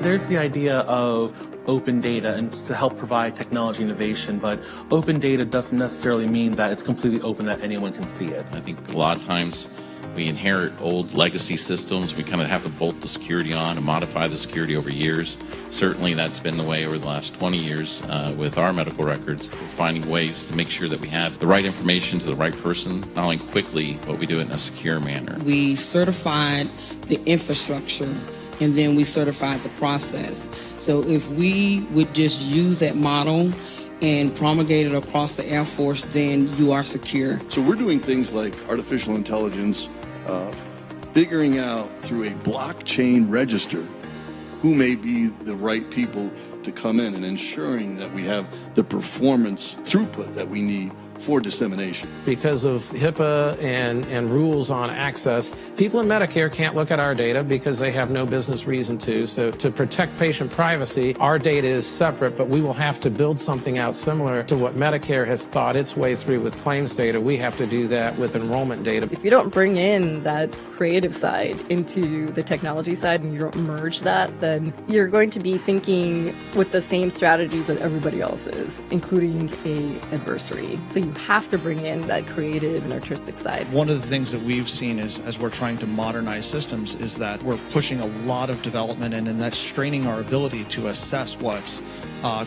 There's the idea of open data and to help provide technology innovation, but open data doesn't necessarily mean that it's completely open that anyone can see it. I think a lot of times we inherit old legacy systems. We kind of have to bolt the security on and modify the security over years. Certainly that's been the way over the last 20 years with our medical records. We're finding ways to make sure that we have the right information to the right person, not only quickly, but we do it in a secure manner. We certified the infrastructure and then we certified the process. So if we would just use that model and promulgate it across the Air Force, then you are secure. So we're doing things like artificial intelligence, figuring out through a blockchain register who may be the right people to come in and ensuring that we have the performance throughput that we need for dissemination. Because of HIPAA and rules on access, people in Medicare can't look at our data because they have no business reason to. So to protect patient privacy, our data is separate, but we will have to build something out similar to what Medicare has thought its way through with claims data. We have to do that with enrollment data. If you don't bring in that creative side into the technology side and you don't merge that, then you're going to be thinking with the same strategies that everybody else is, including a adversary. So you have to bring in that creative and artistic side. One of the things that we've seen is, as we're trying to modernize systems, is that we're pushing a lot of development in, and that's straining our ability to assess what's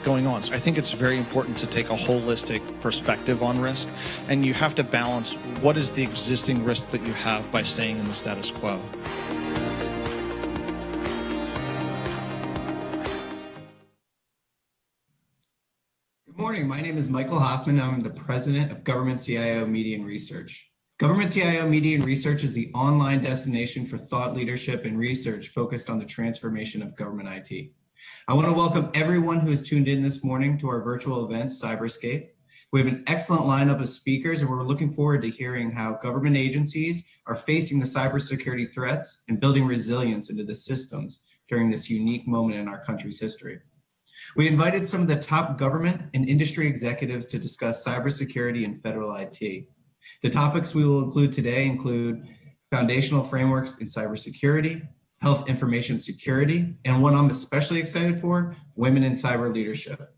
going on. So I think it's very important to take a holistic perspective on risk, and you have to balance what is the existing risk that you have by staying in the status quo. Good morning. My name is Michael Hoffman. I'm the president of Government CIO Media and Research. Government CIO Media and Research is the online destination for thought leadership and research focused on the transformation of government IT. I want to welcome everyone who has tuned in this morning to our virtual event, CyberScape. We have an excellent lineup of speakers, and we're looking forward to hearing how government agencies are facing the cybersecurity threats and building resilience into the systems during this unique moment in our country's history. We invited some of the top government and industry executives to discuss cybersecurity and federal IT. The topics we will include today include foundational frameworks in cybersecurity, health information security, and one I'm especially excited for, women in cyber leadership.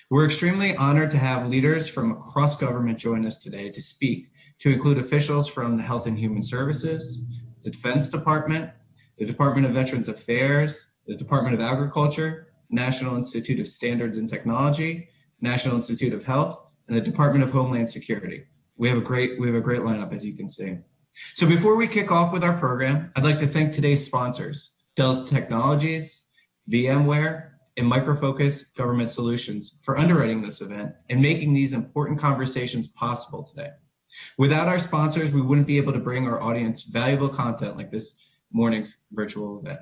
We're extremely honored to have leaders from across government join us today to speak, to include officials from the Health and Human Services, the Defense Department, the Department of Veterans Affairs, the Department of Agriculture, National Institute of Standards and Technology, National Institute of Health, and the Department of Homeland Security. We have a great lineup, as you can see. So before we kick off with our program, I'd like to thank today's sponsors, Dell Technologies, VMware, and Micro Focus Government Solutions for underwriting this event and making these important conversations possible today. Without our sponsors, we wouldn't be able to bring our audience valuable content like this morning's virtual event.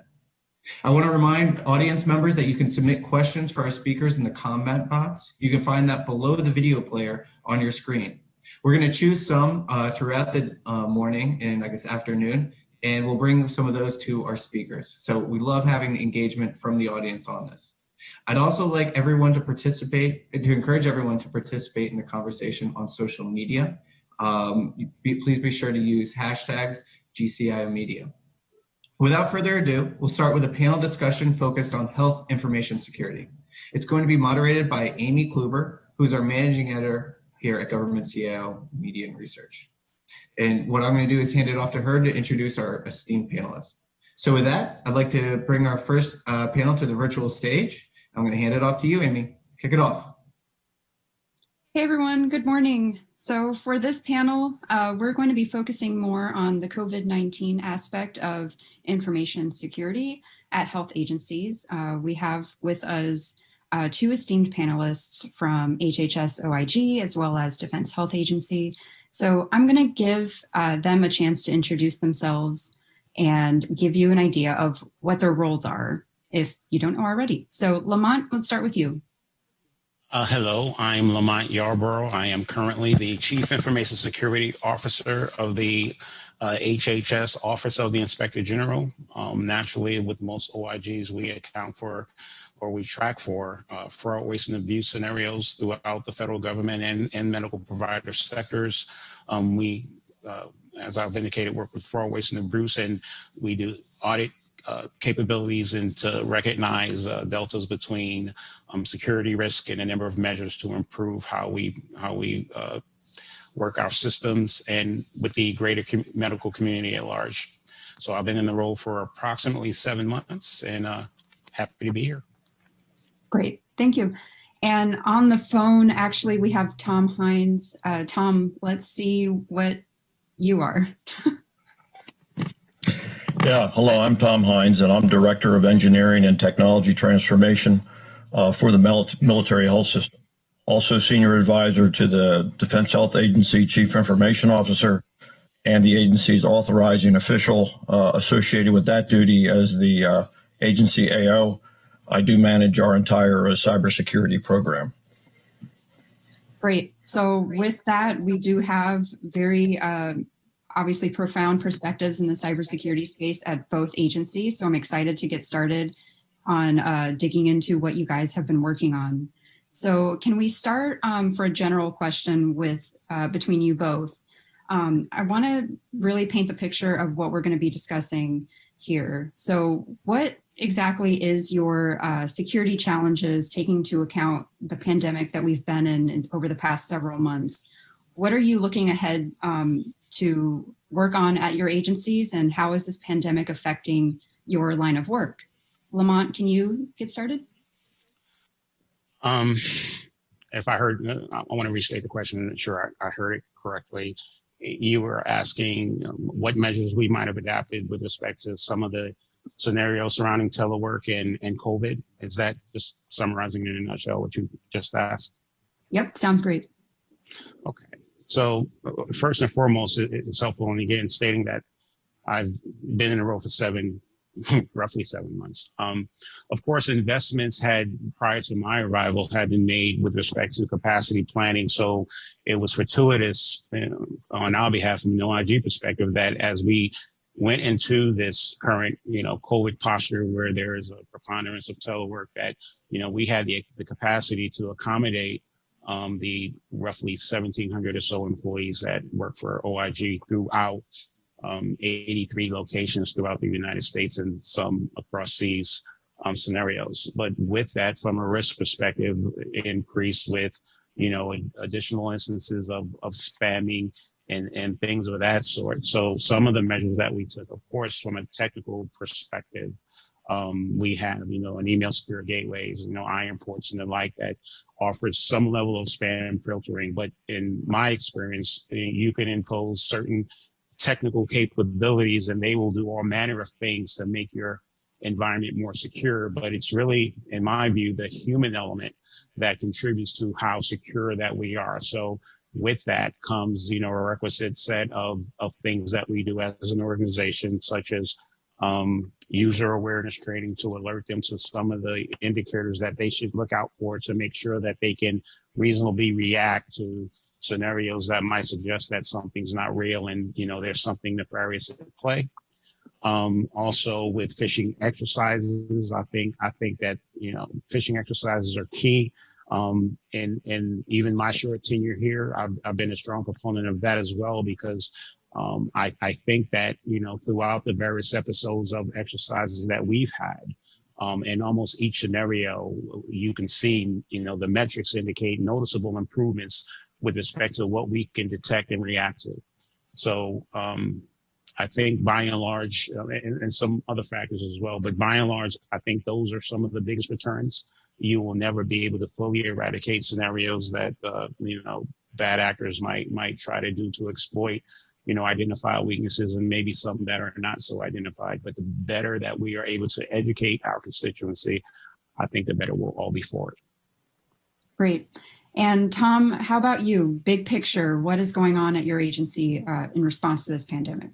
I want to remind audience members that you can submit questions for our speakers in the comment box. You can find that below the video player on your screen. We're going to choose some throughout the morning and I guess afternoon, and we'll bring some of those to our speakers. So we love having engagement from the audience on this. I'd also like everyone to encourage everyone to participate in the conversation on social media. Please be sure to use hashtags GCIO Media. Without further ado, we'll start with a panel discussion focused on health information security. It's going to be moderated by Amy Kluber, who's our managing editor here at Government CIO Media and Research. And what I'm going to do is hand it off to her to introduce our esteemed panelists. So with that, I'd like to bring our first panel to the virtual stage. I'm going to hand it off to you, Amy. Kick it off. Hey everyone, good morning. So for this panel, we're going to be focusing more on the COVID-19 aspect of information security at health agencies. We have with us two esteemed panelists from HHS OIG as well as Defense Health Agency. So I'm going to give them a chance to introduce themselves and give you an idea of what their roles are if you don't know already. So Lamont, let's start with you. Hello, I'm Lamont Yarborough. I am currently the Chief Information Security Officer of the HHS Office of the Inspector General. Naturally, with most OIGs, we account for or we track for fraud, waste, and abuse scenarios throughout the federal government and medical provider sectors. We, as I've indicated, work with fraud, waste, and abuse, and we do audit capabilities and to recognize deltas between security risk and a number of measures to improve how we work our systems and with the greater medical community at large. So I've been in the role for approximately 7 months and happy to be here. Great, thank you. And on the phone, actually, we have Tom Hines. Tom, let's see what you are. Yeah, hello, I'm Tom Hines, and I'm Director of Engineering and Technology Transformation for the Military Health System. Also Senior Advisor to the Defense Health Agency Chief Information Officer and the agency's authorizing official associated with that duty as the agency AO. I do manage our entire cybersecurity program. Great. So with that, we do have very obviously profound perspectives in the cybersecurity space at both agencies. So I'm excited to get started on digging into what you guys have been working on. So can we start for a general question with between you both? I want to really paint the picture of what we're going to be discussing here. So what exactly is your security challenges taking into account the pandemic that we've been in over the past several months? What are you looking ahead to work on at your agencies, and how is this pandemic affecting your line of work? Lamont, can you get started? If I heard, I want to restate the question. I'm not sure I heard it correctly. You were asking what measures we might have adapted with respect to some of the scenarios surrounding telework and COVID. Is that just summarizing in a nutshell what you just asked? Yep, sounds great. Okay. So first and foremost, it's helpful in again stating that I've been in a role for roughly 7 months. Of course, investments prior to my arrival had been made with respect to capacity planning. So it was fortuitous on our behalf from an OIG perspective that as we went into this current, COVID posture where there is a preponderance of telework that, we had the capacity to accommodate the roughly 1,700 or so employees that work for OIG throughout 83 locations throughout the United States and some across these scenarios. But with that, from a risk perspective, it increased with, additional instances of spamming and things of that sort. So some of the measures that we took, of course, from a technical perspective, we have, an email secure gateways, iron ports and the like that offers some level of spam filtering. But in my experience, you can impose certain technical capabilities and they will do all manner of things to make your environment more secure. But it's really, in my view, the human element that contributes to how secure that we are. So with that comes, a requisite set of things that we do as an organization, such as user awareness training to alert them to some of the indicators that they should look out for to make sure that they can reasonably react to scenarios that might suggest that something's not real and, there's something nefarious at play. Also with phishing exercises, I think that, phishing exercises are key. And even my short tenure here, I've been a strong proponent of that as well, because I think that, throughout the various episodes of exercises that we've had, in almost each scenario, you can see, the metrics indicate noticeable improvements with respect to what we can detect and react to. So I think by and large, and some other factors as well, but by and large, I think those are some of the biggest returns. You will never be able to fully eradicate scenarios that, bad actors might try to do to exploit, identify weaknesses and maybe some that are not so identified. But the better that we are able to educate our constituency, I think the better we'll all be for it. Great. And Tom, how about you? Big picture, what is going on at your agency in response to this pandemic?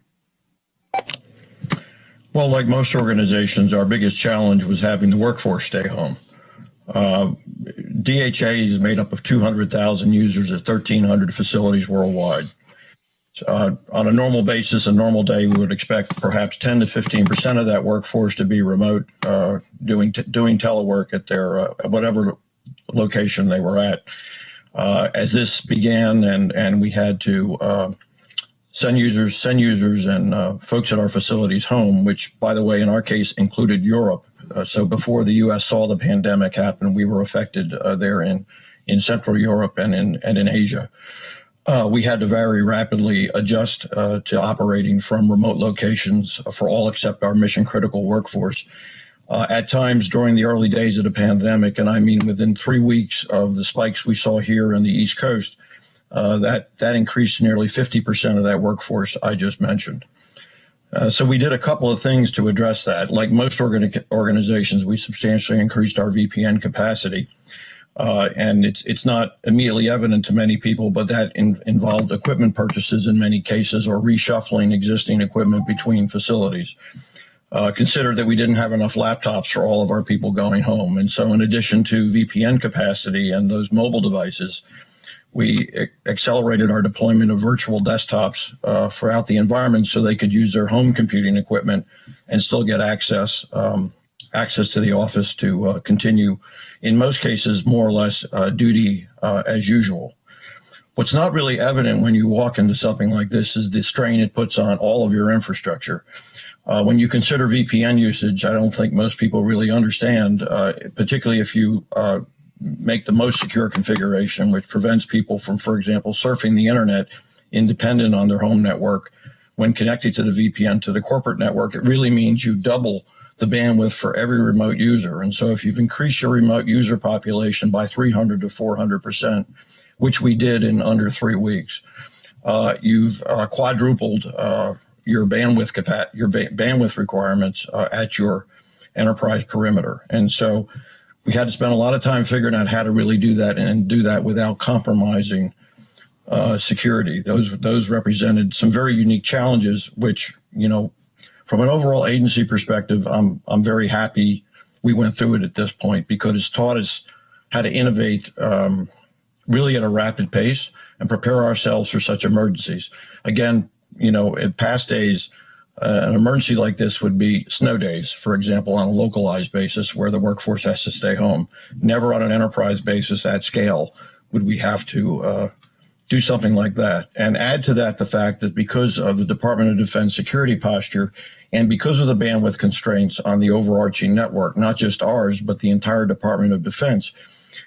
Well, like most organizations, our biggest challenge was having the workforce stay home. DHA is made up of 200,000 users at 1,300 facilities worldwide. So, on a normal basis, a normal day, we would expect perhaps 10 to 15% of that workforce to be remote, doing telework at their whatever location they were at. As this began and we had to send users, and folks at our facilities home, which, by the way, in our case, included Europe. So before the U.S. saw the pandemic happen, we were affected there in Central Europe and in Asia. We had to very rapidly adjust to operating from remote locations for all except our mission critical workforce. At times during the early days of the pandemic, and I mean within 3 weeks of the spikes we saw here on the East Coast, that increased nearly 50% of that workforce I just mentioned. So we did a couple of things to address that. Like most organizations, we substantially increased our VPN capacity. And it's not immediately evident to many people, but that involved equipment purchases in many cases or reshuffling existing equipment between facilities. Consider that we didn't have enough laptops for all of our people going home. And so in addition to VPN capacity and those mobile devices, we accelerated our deployment of virtual desktops throughout the environment so they could use their home computing equipment and still get access to the office to continue, in most cases, more or less duty as usual. What's not really evident when you walk into something like this is the strain it puts on all of your infrastructure. When you consider VPN usage, I don't think most people really understand, particularly if you make the most secure configuration, which prevents people from, for example, surfing the internet independent on their home network. When connected to the VPN to the corporate network, it really means you double the bandwidth for every remote user. And so if you've increased your remote user population by 300 to 400%, which we did in under 3 weeks, you've quadrupled your bandwidth requirements at your enterprise perimeter. And so we had to spend a lot of time figuring out how to really do that and do that without compromising security. Those represented some very unique challenges, which, you know, from an overall agency perspective, I'm very happy we went through it at this point because it's taught us how to innovate really at a rapid pace and prepare ourselves for such emergencies. Again, you know, in past days, an emergency like this would be snow days, for example, on a localized basis where the workforce has to stay home. Never on an enterprise basis at scale would we have to do something like that. And add to that the fact that because of the Department of Defense security posture and because of the bandwidth constraints on the overarching network, not just ours, but the entire Department of Defense,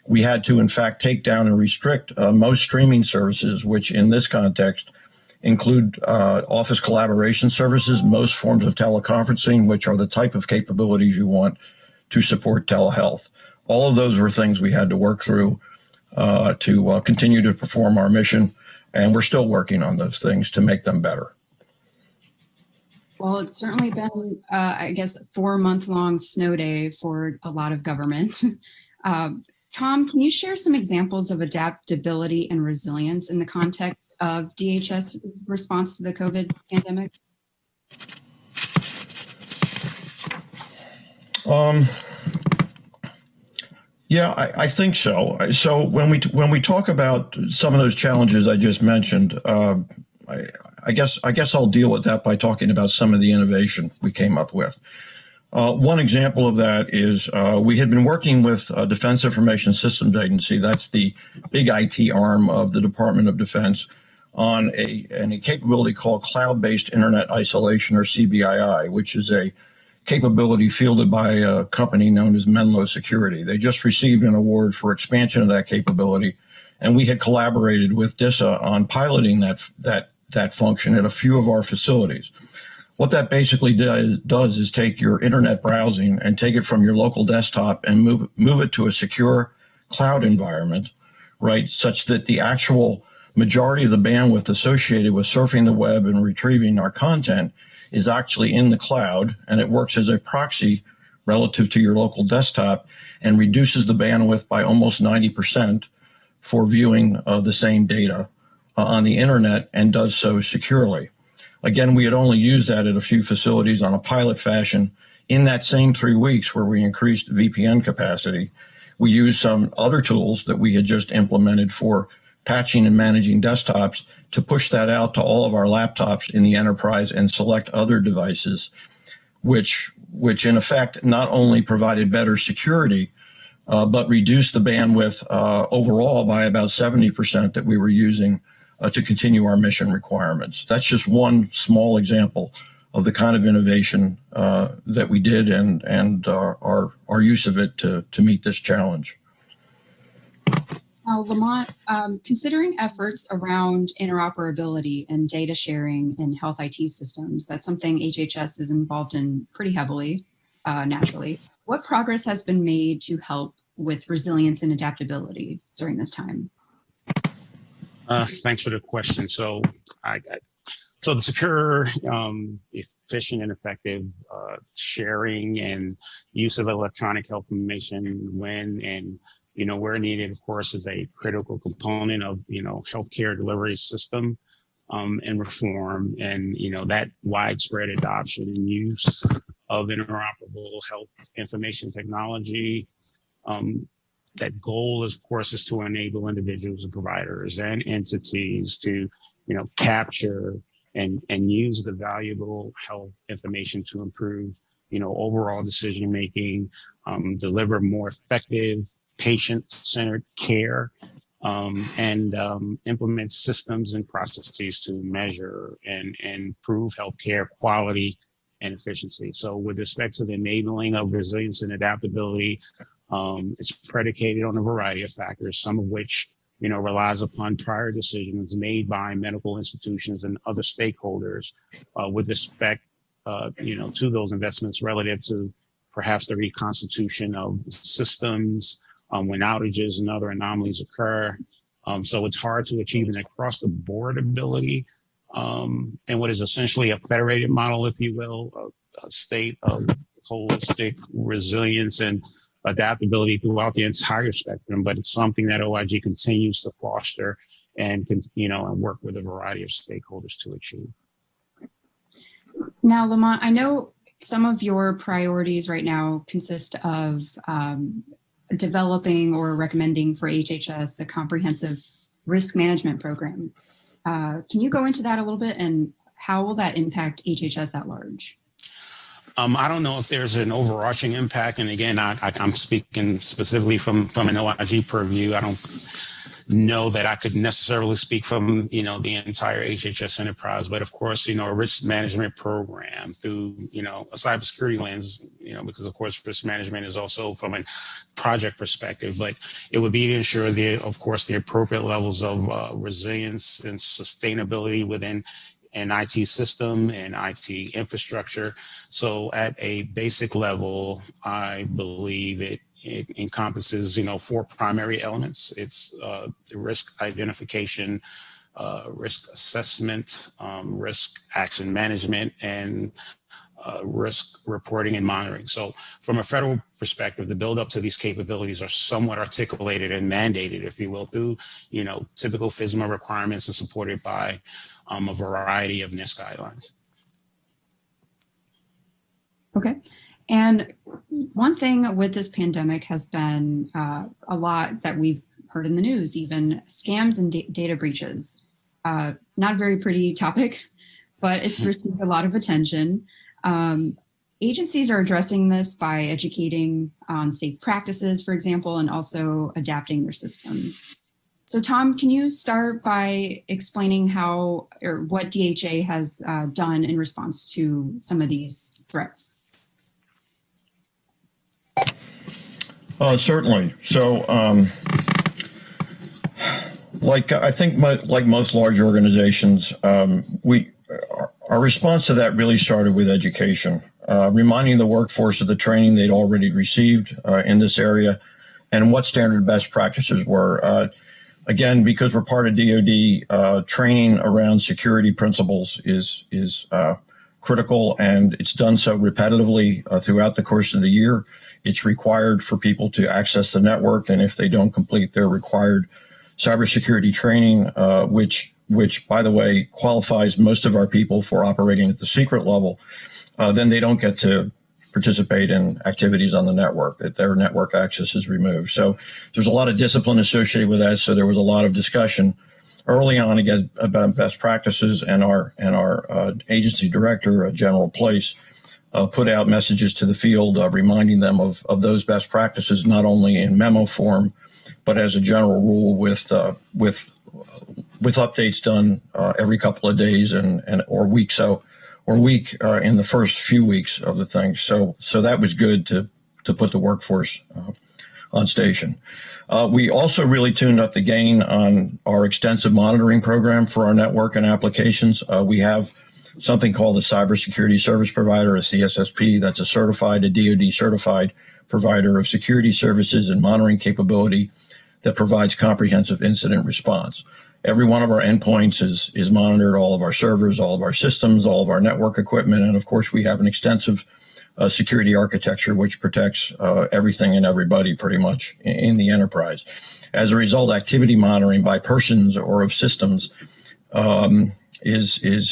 we had to, in fact, take down and restrict most streaming services, which in this context include office collaboration services, most forms of teleconferencing, which are the type of capabilities you want to support telehealth. All of those were things we had to work through to continue to perform our mission, and we're still working on those things to make them better. Well, it's certainly been, I guess, 4-month-long snow day for a lot of government. Tom, can you share some examples of adaptability and resilience in the context of DHS's response to the COVID pandemic? Yeah, I think so. So when we talk about some of those challenges I just mentioned, I guess I'll deal with that by talking about some of the innovation we came up with. One example of that is we had been working with Defense Information Systems Agency, that's the big IT arm of the Department of Defense, on a capability called Cloud-Based Internet Isolation, or CBII, which is a capability fielded by a company known as Menlo Security. They just received an award for expansion of that capability, and we had collaborated with DISA on piloting that function at a few of our facilities. What that basically does is take your internet browsing and take it from your local desktop and move it to a secure cloud environment, right, such that the actual majority of the bandwidth associated with surfing the web and retrieving our content is actually in the cloud, and it works as a proxy relative to your local desktop and reduces the bandwidth by almost 90% for viewing the same data on the internet, and does so securely. Again, we had only used that at a few facilities on a pilot fashion. In that same 3 weeks where we increased VPN capacity, we used some other tools that we had just implemented for patching and managing desktops to push that out to all of our laptops in the enterprise and select other devices, which in effect not only provided better security, but reduced the bandwidth overall by about 70% that we were using to continue our mission requirements. That's just one small example of the kind of innovation that we did and our use of it to meet this challenge. Now, Lamont, considering efforts around interoperability and data sharing in health IT systems, that's something HHS is involved in pretty heavily, naturally. What progress has been made to help with resilience and adaptability during this time? Thanks for the question. So so the secure, efficient, and effective sharing and use of electronic health information when and where needed, of course, is a critical component of healthcare delivery system and reform, and that widespread adoption and use of interoperable health information technology. That goal, of course, is to enable individuals and providers and entities to capture and use the valuable health information to improve overall decision making, deliver more effective patient-centered care, and implement systems and processes to measure and improve healthcare quality and efficiency. So with respect to the enabling of resilience and adaptability, it's predicated on a variety of factors, some of which relies upon prior decisions made by medical institutions and other stakeholders with respect to those investments relative to perhaps the reconstitution of systems when outages and other anomalies occur. So it's hard to achieve an across-the-board ability and what is essentially a federated model, if you will, a state of holistic resilience and adaptability throughout the entire spectrum. But it's something that OIG continues to foster and and work with a variety of stakeholders to achieve. Now, Lamont, I know some of your priorities right now consist of developing or recommending for HHS a comprehensive risk management program. Can you go into that a little bit, and how will that impact HHS at large? I don't know if there's an overarching impact. And again, I'm speaking specifically from an OIG purview. I don't know that I could necessarily speak from, the entire HHS enterprise. But of course, a risk management program through, a cybersecurity lens, because of course, risk management is also from a project perspective. But it would be to ensure the appropriate levels of resilience and sustainability within an IT system and IT infrastructure. So at a basic level, I believe it encompasses, 4 primary elements. It's the risk identification, risk assessment, risk action management, and risk reporting and monitoring. So from a federal perspective, the build up to these capabilities are somewhat articulated and mandated, if you will, through, typical FISMA requirements and supported by a variety of NIST guidelines. Okay. And one thing with this pandemic has been a lot that we've heard in the news, even scams and data breaches. Not a very pretty topic, but it's received a lot of attention. Agencies are addressing this by educating on safe practices, for example, and also adapting their systems. So Tom, can you start by explaining how or what DHA has done in response to some of these threats? Certainly. So, I think like most large organizations, our response to that really started with education, reminding the workforce of the training they'd already received in this area and what standard best practices were. Again, because we're part of DoD, training around security principles is critical, and it's done so repetitively throughout the course of the year. It's required for people to access the network, and if they don't complete their required cybersecurity training, which by the way qualifies most of our people for operating at the secret level, then they don't get to participate in activities on the network, that their network access is removed. So there's a lot of discipline associated with that. So there was a lot of discussion early on again about best practices, and our agency director, General Place, put out messages to the field reminding them of those best practices, not only in memo form, but as a general rule with with updates done every couple of days or week in the first few weeks of the thing. So that was good to put the workforce on station. We also really tuned up the gain on our extensive monitoring program for our network and applications. We have something called the Cybersecurity Service Provider, a CSSP, that's a DoD certified provider of security services and monitoring capability that provides comprehensive incident response. Every one of our endpoints is monitored, all of our servers, all of our systems, all of our network equipment, and of course we have an extensive security architecture which protects everything and everybody pretty much in the enterprise. As a result, activity monitoring by persons or of systems is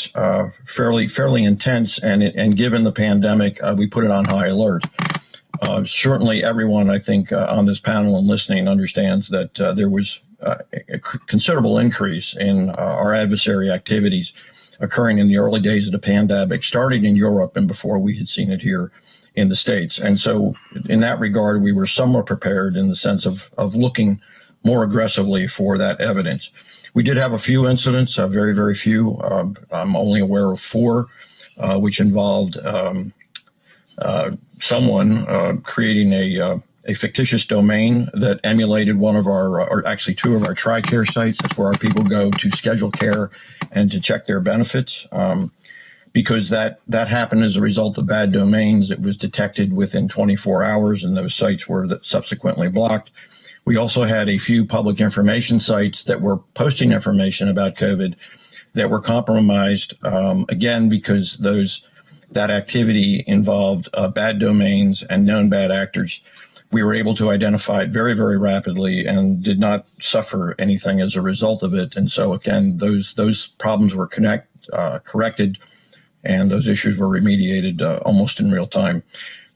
fairly intense, and given the pandemic, we put it on high alert. Certainly everyone, I think, on this panel and listening understands that there was a considerable increase in our adversary activities occurring in the early days of the pandemic, starting in Europe and before we had seen it here in the States. And so in that regard, we were somewhat prepared in the sense of looking more aggressively for that evidence. We did have a few incidents, very, very few. I'm only aware of 4, which involved someone creating a fictitious domain that emulated one of our, or actually 2 of our TRICARE sites. That's where our people go to schedule care and to check their benefits. Because that happened as a result of bad domains, it was detected within 24 hours, and those sites were subsequently blocked. We also had a few public information sites that were posting information about COVID that were compromised, again, because that activity involved bad domains and known bad actors. We were able to identify it very, very rapidly and did not suffer anything as a result of it. And so, again, those problems were corrected, and those issues were remediated almost in real time.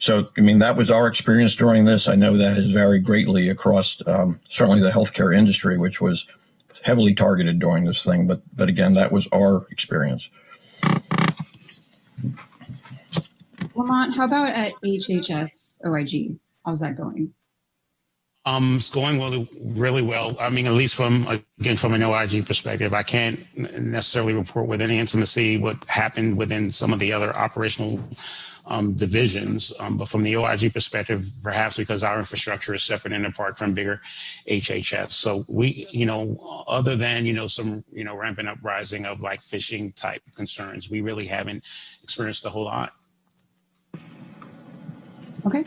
So, I mean, that was our experience during this. I know that has varied greatly across certainly the healthcare industry, which was heavily targeted during this thing. But again, that was our experience. Lamont, how about at HHS OIG? How's that going? It's going really well. I mean, at least from an OIG perspective, I can't necessarily report with any intimacy what happened within some of the other operational divisions. But from the OIG perspective, perhaps because our infrastructure is separate and apart from bigger HHS. So we, other than, some, rampant uprising of like phishing type concerns, we really haven't experienced a whole lot. Okay.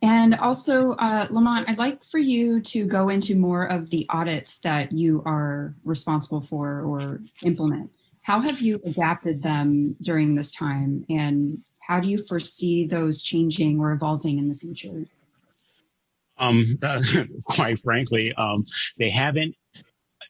And also, Lamont, I'd like for you to go into more of the audits that you are responsible for or implement. How have you adapted them during this time, and how do you foresee those changing or evolving in the future? Quite frankly, they haven't.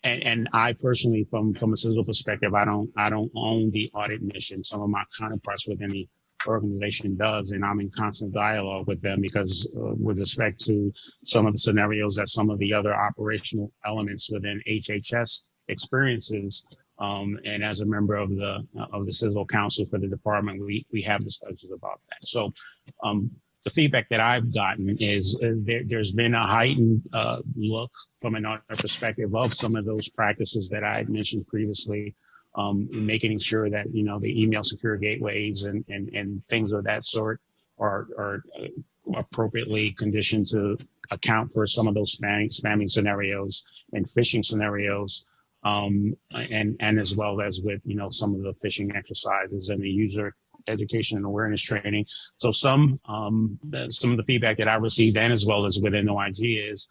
And I personally, from a Cisos perspective, I don't own the audit mission. Some of my counterparts within the organization does, and I'm in constant dialogue with them because with respect to some of the scenarios that some of the other operational elements within HHS experiences, and as a member of the Cisos Council for the department, we have discussions about that. So the feedback that I've gotten is there's been a heightened look from an audit perspective of some of those practices that I had mentioned previously. Making sure that, the email secure gateways and things of that sort are appropriately conditioned to account for some of those spamming scenarios and phishing scenarios, and as well as with, some of the phishing exercises and the user education and awareness training. So some of the feedback that I received, and as well as within OIG, is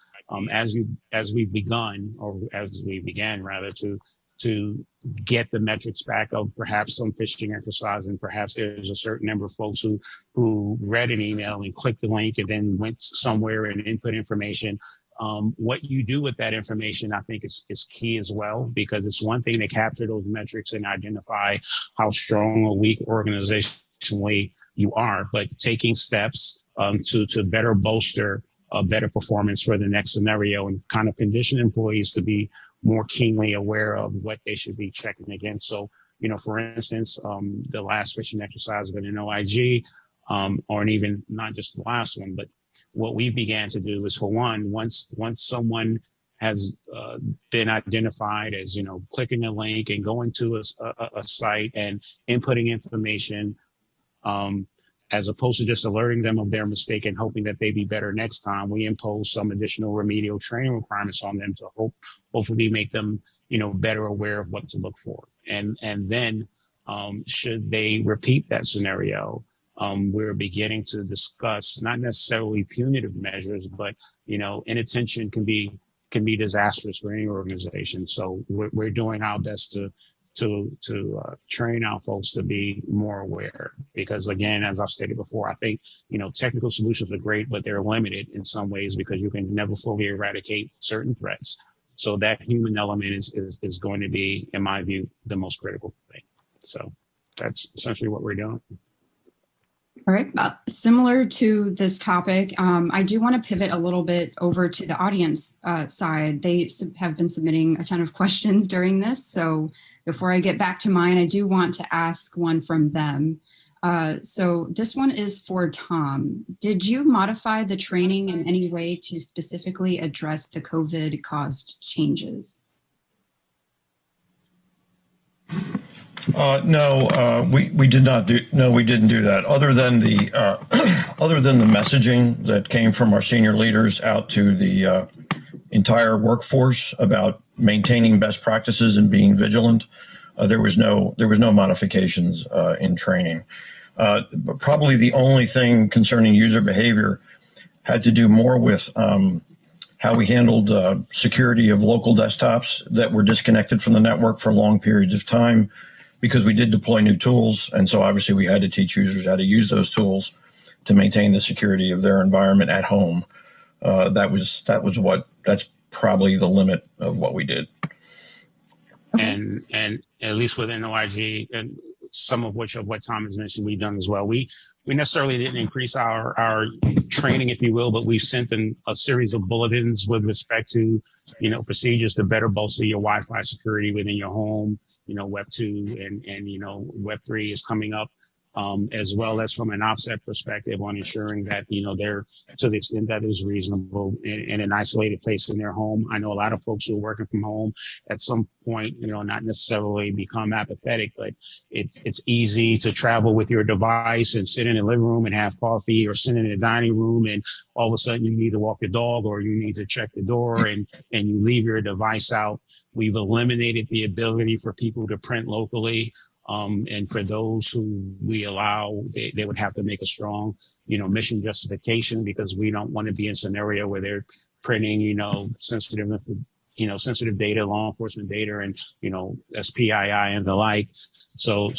as we began to get the metrics back of perhaps some phishing exercise, and perhaps there's a certain number of folks who read an email and clicked the link and then went somewhere and input information. What you do with that information, I think, is key as well, because it's one thing to capture those metrics and identify how strong or weak organizationally you are, but taking steps to better bolster better performance for the next scenario and kind of condition employees to be more keenly aware of what they should be checking against. So, for instance, the last phishing exercise within OIG, or even not just the last one, but what we began to do is, for one, once someone has been identified as, clicking a link and going to a site and inputting information, as opposed to just alerting them of their mistake and hoping that they be better next time. We impose some additional remedial training requirements on them to hopefully make them, better aware of what to look for. And then should they repeat that scenario, we're beginning to discuss not necessarily punitive measures, but inattention can be disastrous for any organization. So we're doing our best to train our folks to be more aware, because again, as I've stated before, I think technical solutions are great, but they're limited in some ways because you can never fully eradicate certain threats. So that human element is going to be, in my view, the most critical thing. So that's essentially what we're doing. All right, similar to this topic, I do want to pivot a little bit over to the audience side. They have been submitting a ton of questions during this. So before I get back to mine, I do want to ask one from them. So this one is for Tom. Did you modify the training in any way to specifically address the COVID-caused changes? No, we did not do. No, we didn't do that. Other than the messaging that came from our senior leaders out to the entire workforce about maintaining best practices and being vigilant, there was no modifications in training. But probably the only thing concerning user behavior had to do more with how we handled security of local desktops that were disconnected from the network for long periods of time, because we did deploy new tools. And so obviously we had to teach users how to use those tools to maintain the security of their environment at home. That's probably the limit of what we did. And at least within OIG, and some of what Tom has mentioned, we've done as well. We necessarily didn't increase our training, if you will, but we've sent in a series of bulletins with respect to, procedures to better bolster your Wi-Fi security within your home. Web 2 and Web 3 is coming up, as well as from an OPSEC perspective on ensuring that, they're, to the extent that is reasonable, in an isolated place in their home. I know a lot of folks who are working from home at some point, not necessarily become apathetic, but it's easy to travel with your device and sit in the living room and have coffee, or sit in the dining room and all of a sudden you need to walk the dog, or you need to check the door and you leave your device out. We've eliminated the ability for people to print locally. And for those who we allow, they would have to make a strong, mission justification, because we don't want to be in a scenario where they're printing, sensitive data, law enforcement data, and, SPII and the like. So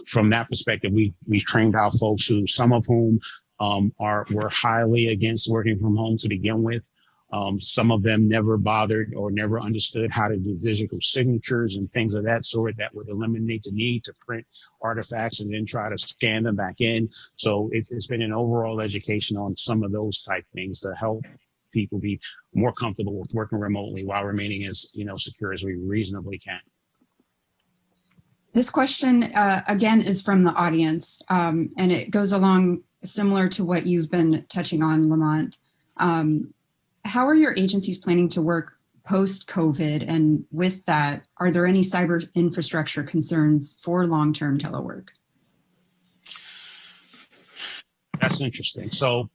from that perspective, we've trained our folks who, some of whom were highly against working from home to begin with. Some of them never bothered or never understood how to do digital signatures and things of that sort that would eliminate the need to print artifacts and then try to scan them back in. So it's been an overall education on some of those type things to help people be more comfortable with working remotely while remaining as secure as we reasonably can. This question, again, is from the audience, and it goes along similar to what you've been touching on, Lamont. How are your agencies planning to work post-COVID? And with that, are there any cyber infrastructure concerns for long-term telework? That's interesting. So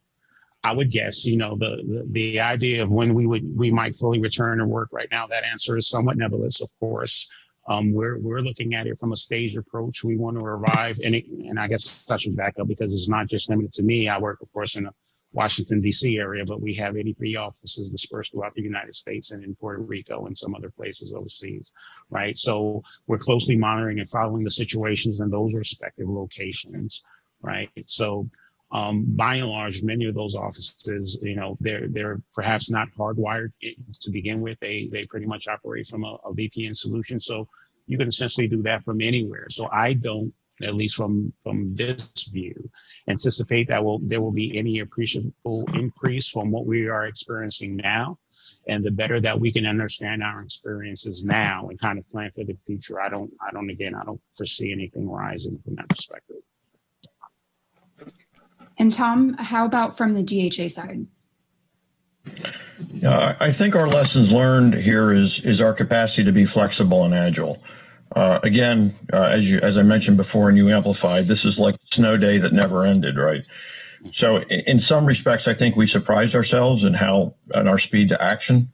I would guess, the idea of when we might fully return to work right now, that answer is somewhat nebulous, of course. We're looking at it from a staged approach. We want to arrive, and I guess I should back up, because it's not just limited to me. I work, of course, in a Washington, D.C. area, but we have 83 offices dispersed throughout the United States and in Puerto Rico and some other places overseas, right? So we're closely monitoring and following the situations in those respective locations, right? So by and large, many of those offices, they're perhaps not hardwired to begin with. They pretty much operate from a VPN solution. So you can essentially do that from anywhere. So I don't, at least from this view, anticipate that there will be any appreciable increase from what we are experiencing now. And the better that we can understand our experiences now and kind of plan for the future, I don't foresee anything rising from that perspective. And Tom, how about from the DHA side? I think our lessons learned here is our capacity to be flexible and agile. Again, as I mentioned before and you amplified, this is like a snow day that never ended, right? So in some respects, I think we surprised ourselves in our speed to action.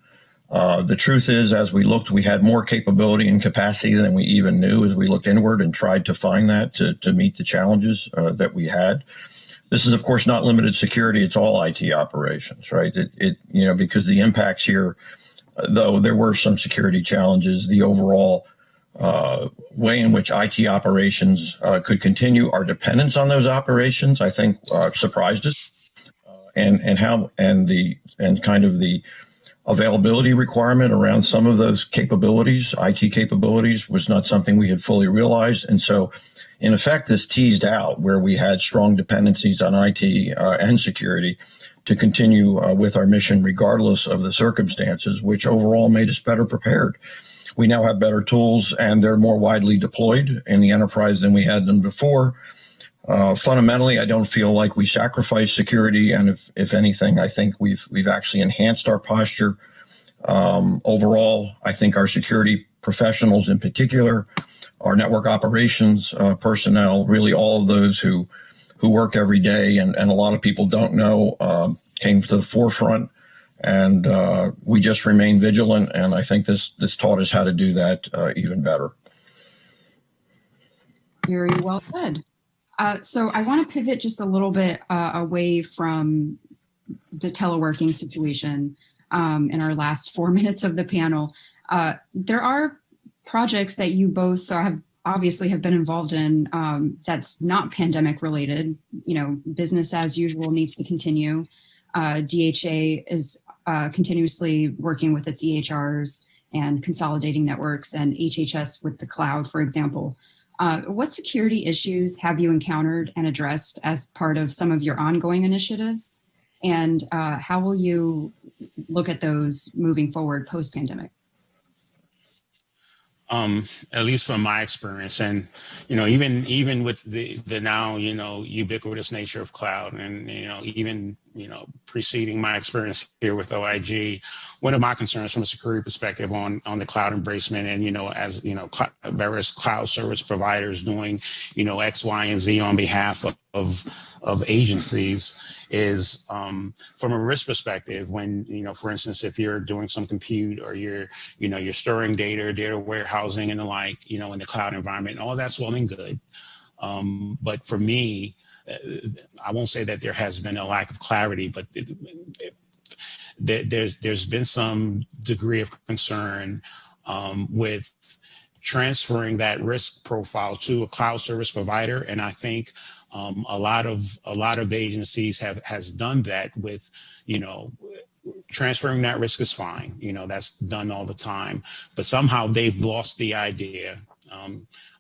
The truth is, as we looked, we had more capability and capacity than we even knew as we looked inward and tried to find that to meet the challenges that we had. This is, of course, not limited to security. It's all IT operations, right? Because the impacts here, though there were some security challenges, the overall way in which IT operations could continue, our dependence on those operations, I think, surprised us, and kind of the availability requirement around some of those capabilities, IT capabilities, was not something we had fully realized. And so, in effect, this teased out where we had strong dependencies on IT and security to continue with our mission regardless of the circumstances, which overall made us better prepared. We now have better tools, and they're more widely deployed in the enterprise than we had them before. Fundamentally, I don't feel like we sacrificed security, and if anything, I think we've actually enhanced our posture. Overall, I think our security professionals in particular, our network operations personnel, really all of those who work every day, and a lot of people don't know, came to the forefront, and we just remain vigilant, and I think this taught us how to do that even better. Very well said. So I want to pivot just a little bit away from the teleworking situation in our last 4 minutes of the panel. There are projects that you both have been involved in that's not pandemic related. Business as usual needs to continue. DHA is continuously working with its EHRs and consolidating networks, and HHS with the cloud, for example. What security issues have you encountered and addressed as part of some of your ongoing initiatives? And how will you look at those moving forward post-pandemic? At least from my experience, and even with the now ubiquitous nature of cloud, and even preceding my experience here with OIG, one of my concerns from a security perspective on the cloud embracement, and as various cloud service providers doing X, Y, and Z on behalf of agencies is from a risk perspective, when for instance, if you're doing some compute or you're storing data warehousing and the like in the cloud environment, all that's well and good, but for me, I won't say that there has been a lack of clarity, but there's been some degree of concern with transferring that risk profile to a cloud service provider, and I think a lot of agencies has done that with transferring that risk is fine. That's done all the time, but somehow they've lost the idea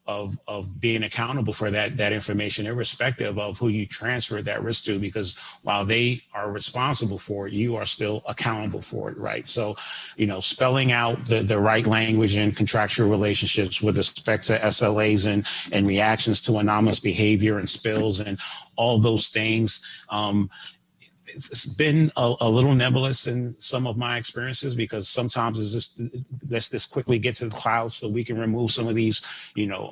of being accountable for that information, irrespective of who you transfer that risk to, because while they are responsible for it, you are still accountable for it, right? So, spelling out the right language and contractual relationships with respect to SLAs and reactions to anomalous behavior and spills and all those things. It's been a little nebulous in some of my experiences, because sometimes it's just, let's just quickly get to the cloud so we can remove some of these,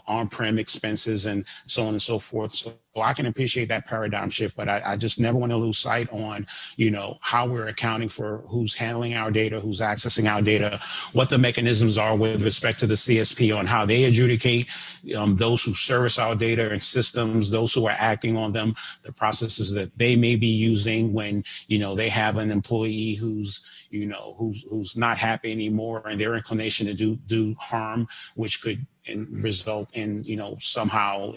on-prem expenses and so on and so forth. So I can appreciate that paradigm shift, but I just never want to lose sight on, how we're accounting for who's handling our data, who's accessing our data, what the mechanisms are with respect to the CSP on how they adjudicate those who service our data and systems, those who are acting on them, the processes that they may be using when, they have an employee who's not happy anymore, and their inclination to do harm, which could result in, somehow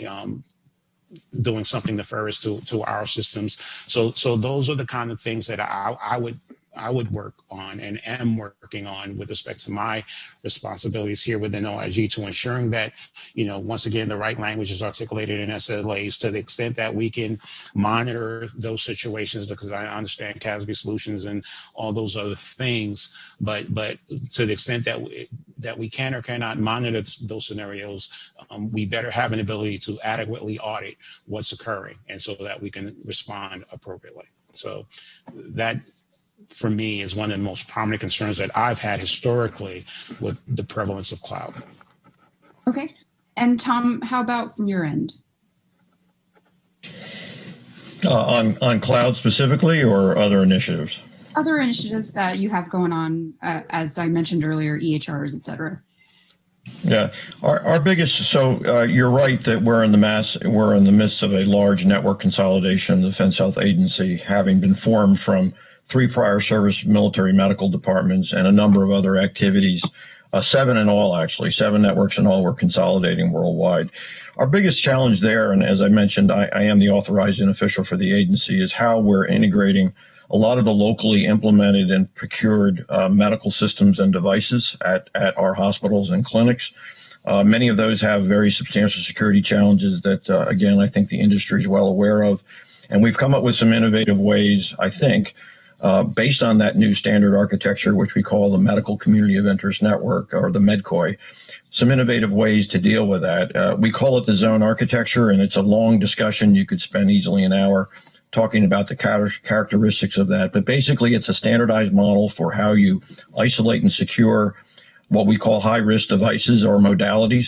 doing something nefarious to our systems. So those are the kind of things that I would work on and am working on with respect to my responsibilities here within OIG, to ensuring that, once again, the right language is articulated in SLAs to the extent that we can monitor those situations, because I understand CASB solutions and all those other things, but to the extent that we can or cannot monitor those scenarios, we better have an ability to adequately audit what's occurring, and so that we can respond appropriately. So for me, is one of the most prominent concerns that I've had historically with the prevalence of cloud. Okay. And Tom, how about from your end? On cloud specifically, or other initiatives? Other initiatives that you have going on, as I mentioned earlier, EHRs, et cetera. Yeah, our biggest. So you're right that we're in the midst of a large network consolidation. The Defense Health Agency, having been formed from 3 prior service military medical departments and a number of other activities, 7 in all, actually, 7 networks in all, we're consolidating worldwide. Our biggest challenge there, and as I mentioned, I am the authorizing official for the agency, is how we're integrating a lot of the locally implemented and procured medical systems and devices at our hospitals and clinics. Many of those have very substantial security challenges that, again, I think the industry is well aware of. And we've come up with some innovative ways, I think, based on that new standard architecture, which we call the Medical Community of Interest Network, or the MEDCOI, some innovative ways to deal with that. We call it the zone architecture, and it's a long discussion. You could spend easily an hour talking about the characteristics of that. But basically, it's a standardized model for how you isolate and secure what we call high-risk devices or modalities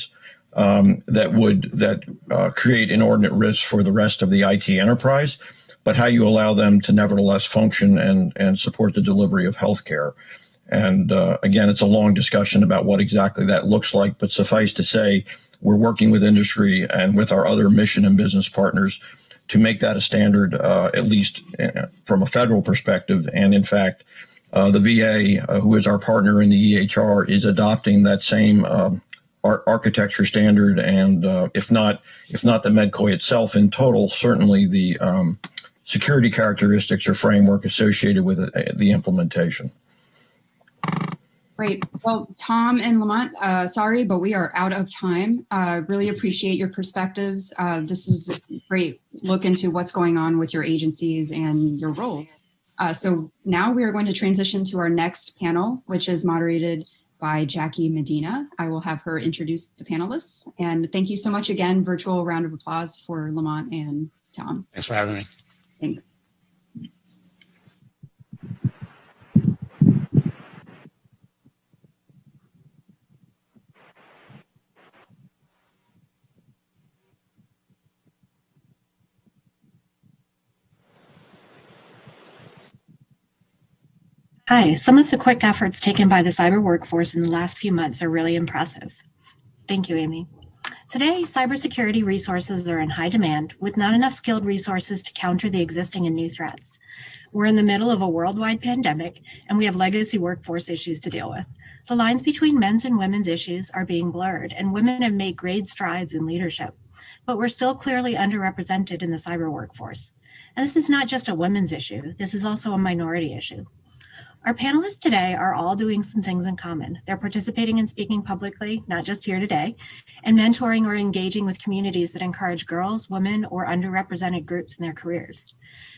that create inordinate risk for the rest of the IT enterprise, but how you allow them to nevertheless function and support the delivery of healthcare. And again, it's a long discussion about what exactly that looks like, but suffice to say, we're working with industry and with our other mission and business partners to make that a standard, at least from a federal perspective. And in fact, the VA, who is our partner in the EHR, is adopting that same architecture standard. And if not the MEDCOI itself in total, certainly the security characteristics or framework associated with the implementation. Great. Well, Tom and Lamont, sorry, but we are out of time. Really appreciate your perspectives. This is a great look into what's going on with your agencies and your roles. So now we are going to transition to our next panel, which is moderated by Jackie Medina. I will have her introduce the panelists. And thank you so much again. Virtual round of applause for Lamont and Tom. Thanks for having me. Thanks. Hi, some of the quick efforts taken by the cyber workforce in the last few months are really impressive. Thank you, Amy. Today, cybersecurity resources are in high demand with not enough skilled resources to counter the existing and new threats. We're in the middle of a worldwide pandemic, and we have legacy workforce issues to deal with. The lines between men's and women's issues are being blurred, and women have made great strides in leadership, but we're still clearly underrepresented in the cyber workforce. And this is not just a women's issue, this is also a minority issue. Our panelists today are all doing some things in common. They're participating and speaking publicly, not just here today, and mentoring or engaging with communities that encourage girls, women, or underrepresented groups in their careers.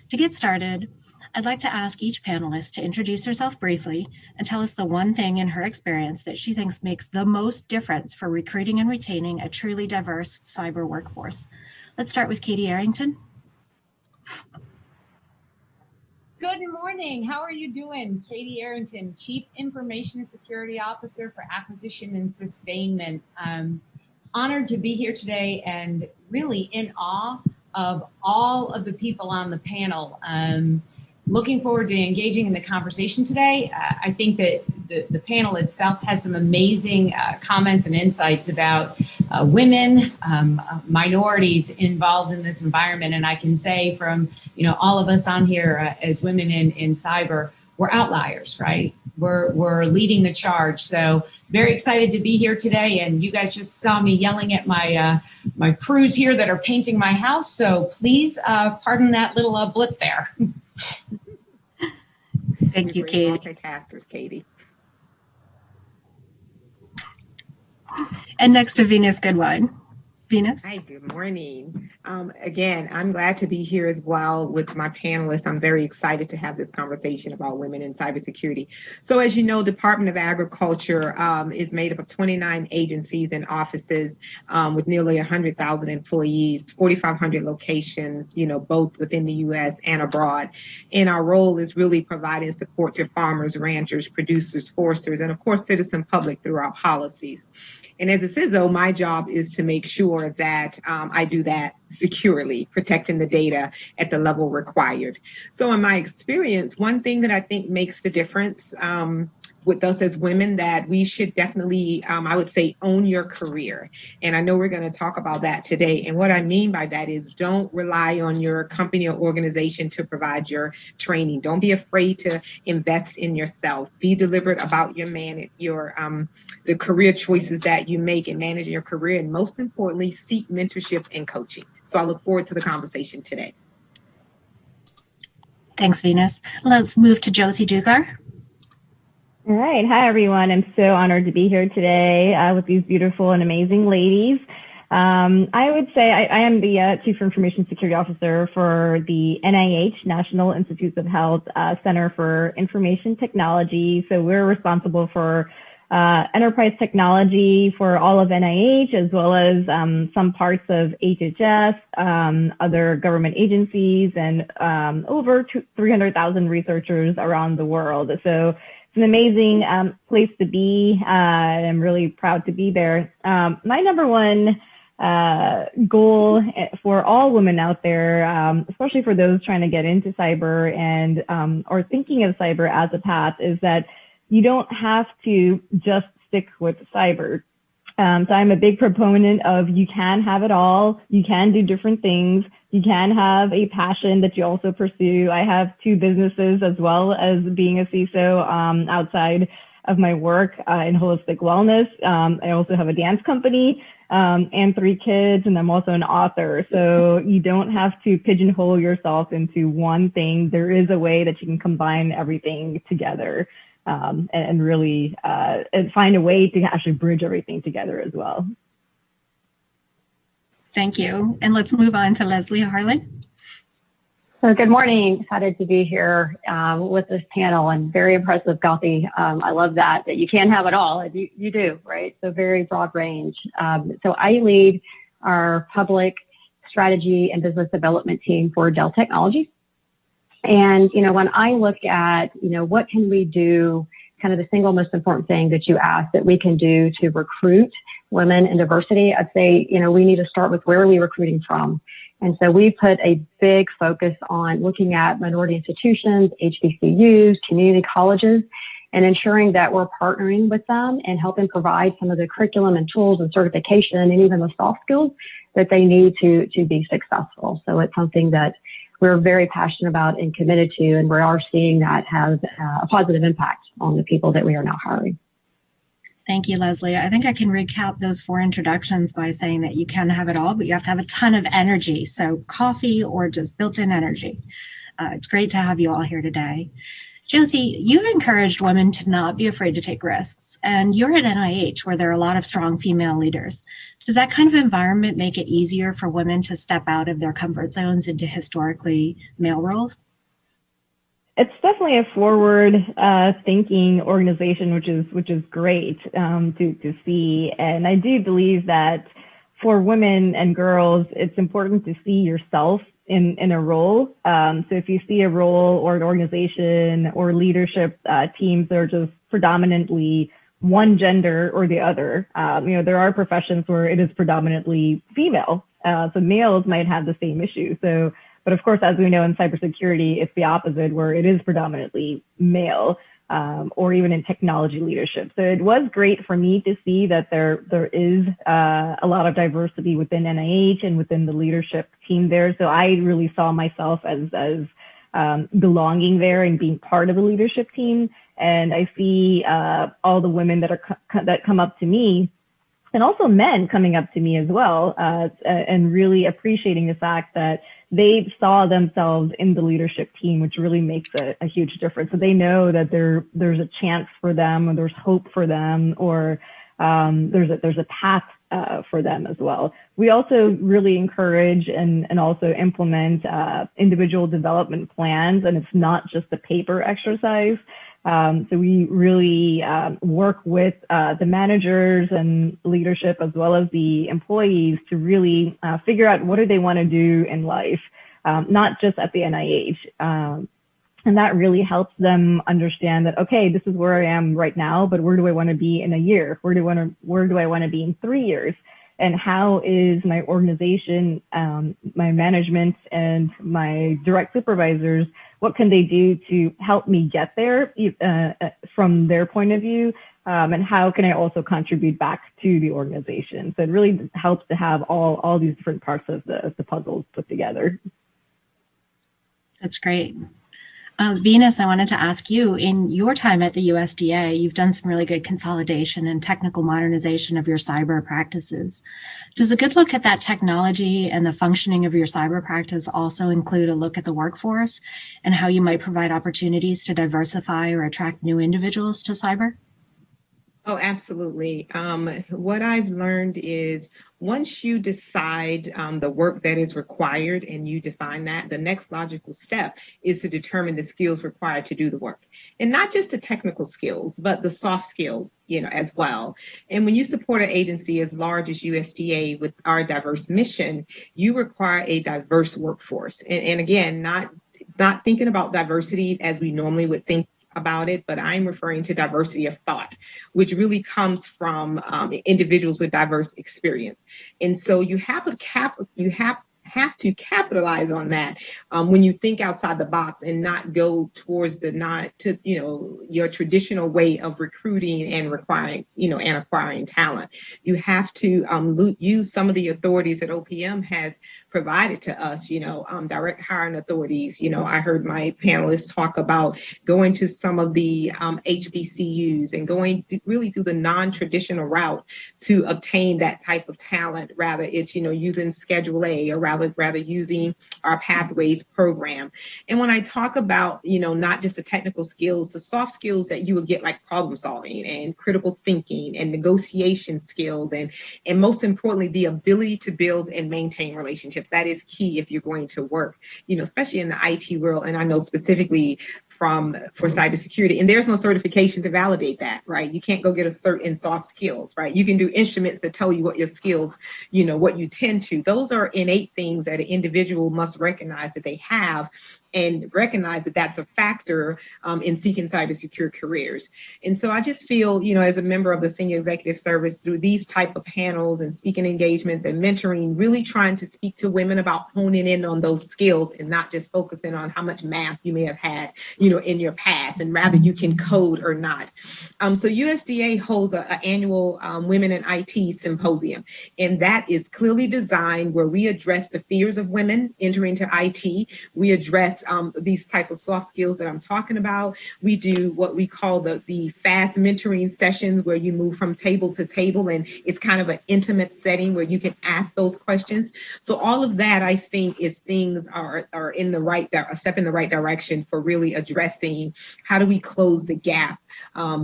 To get started, I'd like to ask each panelist to introduce herself briefly and tell us the one thing in her experience that she thinks makes the most difference for recruiting and retaining a truly diverse cyber workforce. Let's start with Katie Arrington. Good morning. How are you doing? Katie Aronson, Chief Information Security Officer for Acquisition and Sustainment. I'm honored to be here today and really in awe of all of the people on the panel. Looking forward to engaging in the conversation today. I think that the panel itself has some amazing comments and insights about women, minorities involved in this environment. And I can say from all of us on here as women in cyber, we're outliers, right? We're leading the charge. So very excited to be here today. And you guys just saw me yelling at my my crews here that are painting my house. So please pardon that little blip there. Thank you, Katie. Multitaskers, Katie. And next to Venus Goodwin. Venus? Hi, good morning. Again, I'm glad to be here as well with my panelists. I'm very excited to have this conversation about women in cybersecurity. So as you know, Department of Agriculture is made up of 29 agencies and offices with nearly 100,000 employees, 4,500 locations, both within the U.S. and abroad. And our role is really providing support to farmers, ranchers, producers, foresters, and of course, citizen public through our policies. And as a CISO, my job is to make sure that I do that securely, protecting the data at the level required. So in my experience, one thing that I think makes the difference with us as women, that we should definitely, I would say, own your career. And I know we're going to talk about that today. And what I mean by that is don't rely on your company or organization to provide your training. Don't be afraid to invest in yourself. Be deliberate about the career choices that you make in managing your career. And most importantly, seek mentorship and coaching. So I look forward to the conversation today. Thanks, Venus. Let's move to Jyoti Dugar. All right. Hi, everyone. I'm so honored to be here today with these beautiful and amazing ladies. I would say I am the Chief Information Security Officer for the NIH, National Institutes of Health Center for Information Technology. So we're responsible for enterprise technology for all of NIH, as well as some parts of HHS, other government agencies, and over 300,000 researchers around the world. So it's an amazing place to be. I'm really proud to be there. My number one goal for all women out there, especially for those trying to get into cyber and or thinking of cyber as a path, is that you don't have to just stick with cyber. So I'm a big proponent of you can have it all. You can do different things. You can have a passion that you also pursue. I have 2 businesses as well as being a CISO outside of my work in holistic wellness. I also have a dance company and 3 kids, and I'm also an author. So you don't have to pigeonhole yourself into one thing. There is a way that you can combine everything together. And really and find a way to actually bridge everything together as well. Thank you. And let's move on to Leslie Harlan. So good morning. Excited to be here with this panel, and very impressive, Gauti. I love that you can have it all. You do, right? So very broad range. So I lead our public strategy and business development team for Dell Technologies. And, when I look at, what can we do, kind of the single most important thing that you asked that we can do to recruit women in diversity, I'd say, we need to start with where are we recruiting from? And so we put a big focus on looking at minority institutions, HBCUs, community colleges, and ensuring that we're partnering with them and helping provide some of the curriculum and tools and certification and even the soft skills that they need to be successful. So it's something that we're very passionate about and committed to, and we are seeing that has a positive impact on the people that we are now hiring. Thank you, Leslie. I think I can recap those 4 introductions by saying that you can have it all, but you have to have a ton of energy. So coffee or just built-in energy. It's great to have you all here today. Jyoti, you've encouraged women to not be afraid to take risks, and you're at NIH where there are a lot of strong female leaders. Does that kind of environment make it easier for women to step out of their comfort zones into historically male roles? It's definitely a forward thinking organization, which is great to see. And I do believe that for women and girls, it's important to see yourself in a role. So if you see a role or an organization or leadership teams that are just predominantly one gender or the other, there are professions where it is predominantly female. So males might have the same issue. So, but of course, as we know in cybersecurity, it's the opposite, where it is predominantly male, or even in technology leadership. So it was great for me to see that there is a lot of diversity within NIH and within the leadership team there. So I really saw myself as belonging there and being part of the leadership team. And I see all the women that come up to me, and also men coming up to me as well, and really appreciating the fact that they saw themselves in the leadership team, which really makes a huge difference. So they know that there's a chance for them, or there's hope for them, or there's a path for them as well. We also really encourage and also implement individual development plans, and it's not just a paper exercise. So we really work with the managers and leadership as well as the employees to really figure out what do they want to do in life, not just at the NIH. And that really helps them understand that, okay, this is where I am right now, but where do I want to be in a year? Where do I want to be in 3 years? And how is my organization, my management and my direct supervisors, what can they do to help me get there from their point of view? And how can I also contribute back to the organization? So it really helps to have all these different parts of the puzzle put together. That's great. Venus, I wanted to ask you, in your time at the USDA, you've done some really good consolidation and technical modernization of your cyber practices. Does a good look at that technology and the functioning of your cyber practice also include a look at the workforce and how you might provide opportunities to diversify or attract new individuals to cyber? Oh, absolutely. What I've learned is once you decide the work that is required and you define that, the next logical step is to determine the skills required to do the work. And not just the technical skills, but the soft skills, as well. And when you support an agency as large as USDA with our diverse mission, you require a diverse workforce. And again, not thinking about diversity as we normally would think about it, but I'm referring to diversity of thought, which really comes from individuals with diverse experience. And so you have to capitalize on that when you think outside the box and not go towards your traditional way of recruiting and acquiring talent. You have to use some of the authorities that OPM has provided to us, direct hiring authorities. I heard my panelists talk about going to some of the HBCUs and going really through the non-traditional route to obtain that type of talent. Rather, it's, using Schedule A or rather using our Pathways program. And when I talk about, not just the technical skills, the soft skills that you would get, like problem solving and critical thinking and negotiation skills, and most importantly, the ability to build and maintain relationships. That is key if you're going to work, especially in the IT world. And I know specifically for cybersecurity, and there's no certification to validate that, right? You can't go get a cert in soft skills, right? You can do instruments that tell you what your skills, what you tend to. Those are innate things that an individual must recognize that they have, and recognize that that's a factor in seeking cybersecure careers. And so I just feel, as a member of the Senior Executive Service, through these type of panels and speaking engagements and mentoring, really trying to speak to women about honing in on those skills and not just focusing on how much math you may have had, in your past, and rather you can code or not. So USDA holds an annual Women in IT Symposium, and that is clearly designed where we address the fears of women entering into IT. We address these type of soft skills that I'm talking about. We do what we call the fast mentoring sessions, where you move from table to table, and it's kind of an intimate setting where you can ask those questions. So all of that, I think, is things are in a step in the right direction for really addressing how do we close the gap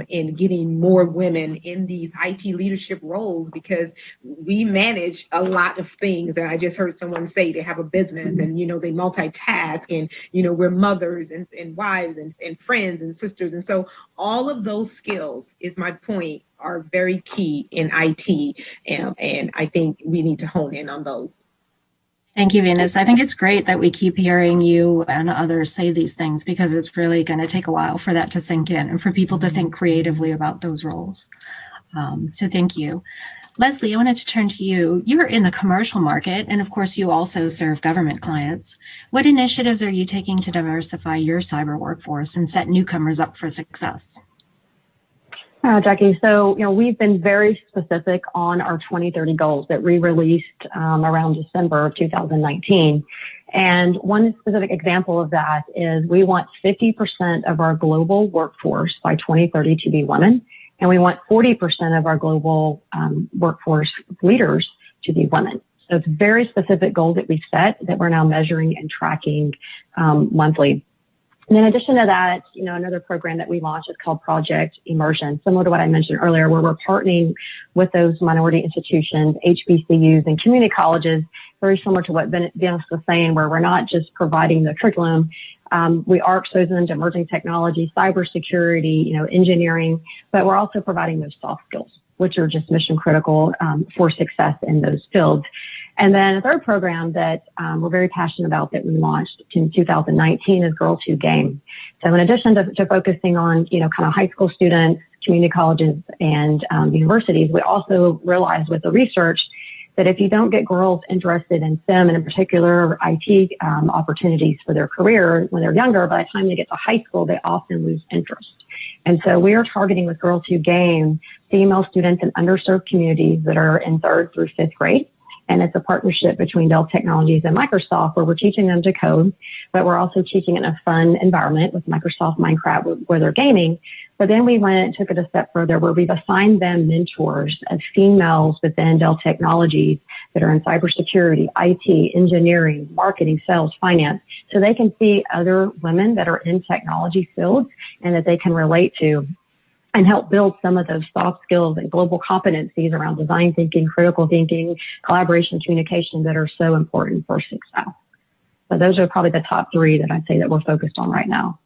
in getting more women in these IT leadership roles, because we manage a lot of things. And I just heard someone say they have a business and, they multitask, and, we're mothers and wives and friends and sisters. And so all of those skills, is my point, are very key in IT. And I think we need to hone in on those. Thank you, Venus. I think it's great that we keep hearing you and others say these things, because it's really going to take a while for that to sink in and for people to think creatively about those roles. So thank you. Leslie, I wanted to turn to you. You're in the commercial market, and of course, you also serve government clients. What initiatives are you taking to diversify your cyber workforce and set newcomers up for success? Jackie, so we've been very specific on our 2030 goals that we released around December of 2019. And one specific example of that is we want 50% of our global workforce by 2030 to be women, and we want 40% of our global workforce leaders to be women. So it's very specific goals that we've set that we're now measuring and tracking monthly. And in addition to that, another program that we launched is called Project Immersion, similar to what I mentioned earlier, where we're partnering with those minority institutions, HBCUs, and community colleges, very similar to what Dennis was saying, where we're not just providing the curriculum. We are exposing them to emerging technology, cybersecurity, engineering, but we're also providing those soft skills, which are just mission critical for success in those fields. And then a third program that we're very passionate about that we launched in 2019 is Girls Who Game. So in addition to focusing on, kind of high school students, community colleges, and universities, we also realized with the research that if you don't get girls interested in STEM and in particular IT opportunities for their career when they're younger, by the time they get to high school, they often lose interest. And so we are targeting with Girls Who Game female students in underserved communities that are in 3rd through 5th grade. And it's a partnership between Dell Technologies and Microsoft where we're teaching them to code, but we're also teaching in a fun environment with Microsoft Minecraft where they're gaming. But then we went and took it a step further where we've assigned them mentors of females within Dell Technologies that are in cybersecurity, IT, engineering, marketing, sales, finance, so they can see other women that are in technology fields and that they can relate to and help build some of those soft skills and global competencies around design thinking, critical thinking, collaboration, communication that are so important for success. So those are probably the top 3 that I'd say that we're focused on right now.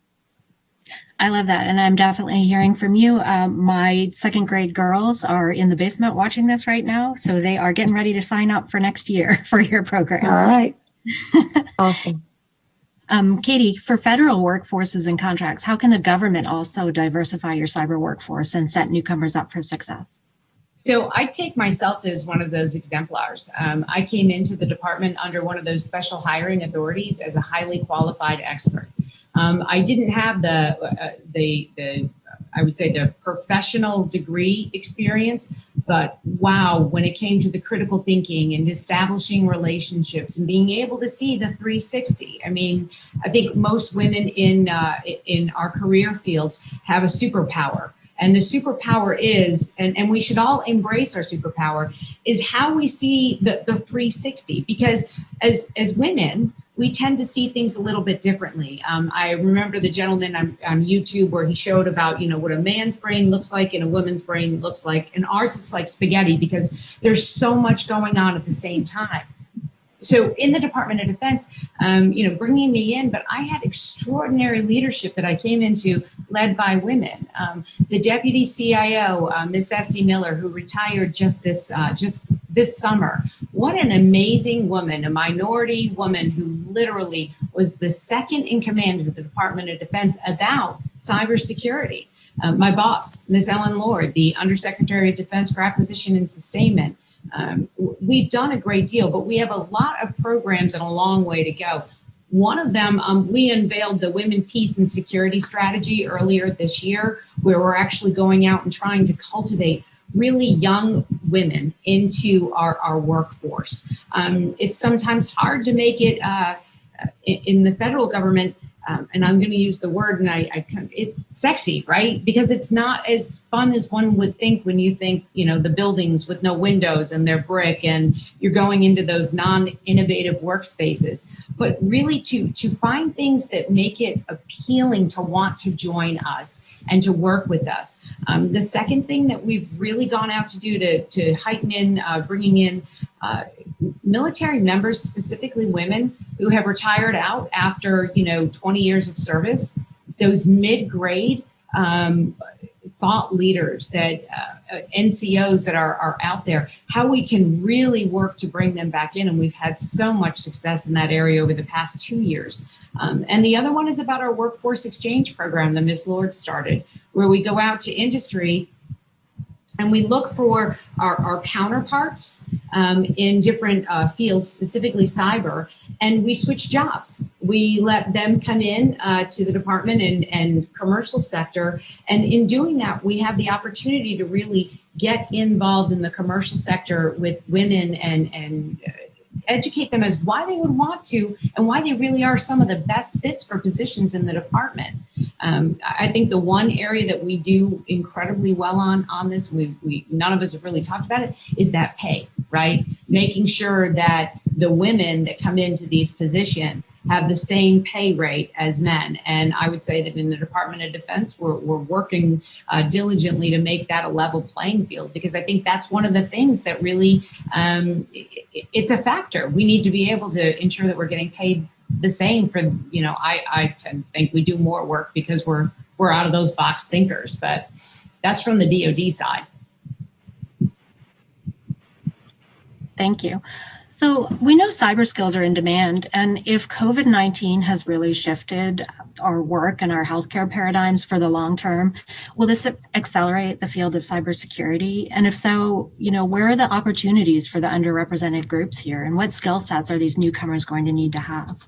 I love that. And I'm definitely hearing from you. My 2nd grade girls are in the basement watching this right now. So they are getting ready to sign up for next year for your program. All right. Awesome. Katie, for federal workforces and contracts, how can the government also diversify your cyber workforce and set newcomers up for success? So I take myself as one of those exemplars. I came into the department under one of those special hiring authorities as a highly qualified expert. I didn't have I would say the professional degree experience, but wow, when it came to the critical thinking and establishing relationships and being able to see the 360. I mean, I think most women in our career fields have a superpower. And the superpower is, and we should all embrace our superpower, is how we see the 360. Because as women, we tend to see things a little bit differently. I remember the gentleman on YouTube where he showed about, what a man's brain looks like and a woman's brain looks like, and ours looks like spaghetti because there's so much going on at the same time. So in the Department of Defense, bringing me in, but I had extraordinary leadership that I came into led by women. The Deputy CIO, Miss Essie Miller, who retired just this summer. What an amazing woman, a minority woman who literally was the 2nd in command of the Department of Defense about cybersecurity. My boss, Miss Ellen Lord, the Undersecretary of Defense for Acquisition and Sustainment. We've done a great deal, but we have a lot of programs and a long way to go. One of them, we unveiled the Women, Peace, and Security Strategy earlier this year, where we're actually going out and trying to cultivate really young women into our workforce. It's sometimes hard to make it in the federal government. And I'm going to use the word, and it's sexy, right? Because it's not as fun as one would think when you think, the buildings with no windows and they're brick and you're going into those non-innovative workspaces. But really to find things that make it appealing to want to join us and to work with us. The second thing that we've really gone out to do to heighten in, bringing in military members, specifically women who have retired out after 20 years of service, those mid-grade thought leaders that NCOs that are out there, how we can really work to bring them back in. And we've had so much success in that area over the past 2 years. And the other one is about our workforce exchange program that Ms. Lord started, where we go out to industry and we look for our counterparts in different fields, specifically cyber, and we switch jobs. We let them come in to the department and commercial sector. And in doing that, we have the opportunity to really get involved in the commercial sector with women and educate them as why they would want to and why they really are some of the best fits for positions in the department. I think the one area that we do incredibly well on this, we none of us have really talked about it, is that pay, right? Making sure that the women that come into these positions have the same pay rate as men. And I would say that in the Department of Defense, we're working diligently to make that a level playing field, because I think that's one of the things that really, it's a factor. We need to be able to ensure that we're getting paid the same for, I tend to think we do more work because we're out of those box thinkers, but that's from the DoD side. Thank you. So we know cyber skills are in demand, and if COVID-19 has really shifted our work and our healthcare paradigms for the long term, will this accelerate the field of cybersecurity? And if so, where are the opportunities for the underrepresented groups here, and what skill sets are these newcomers going to need to have?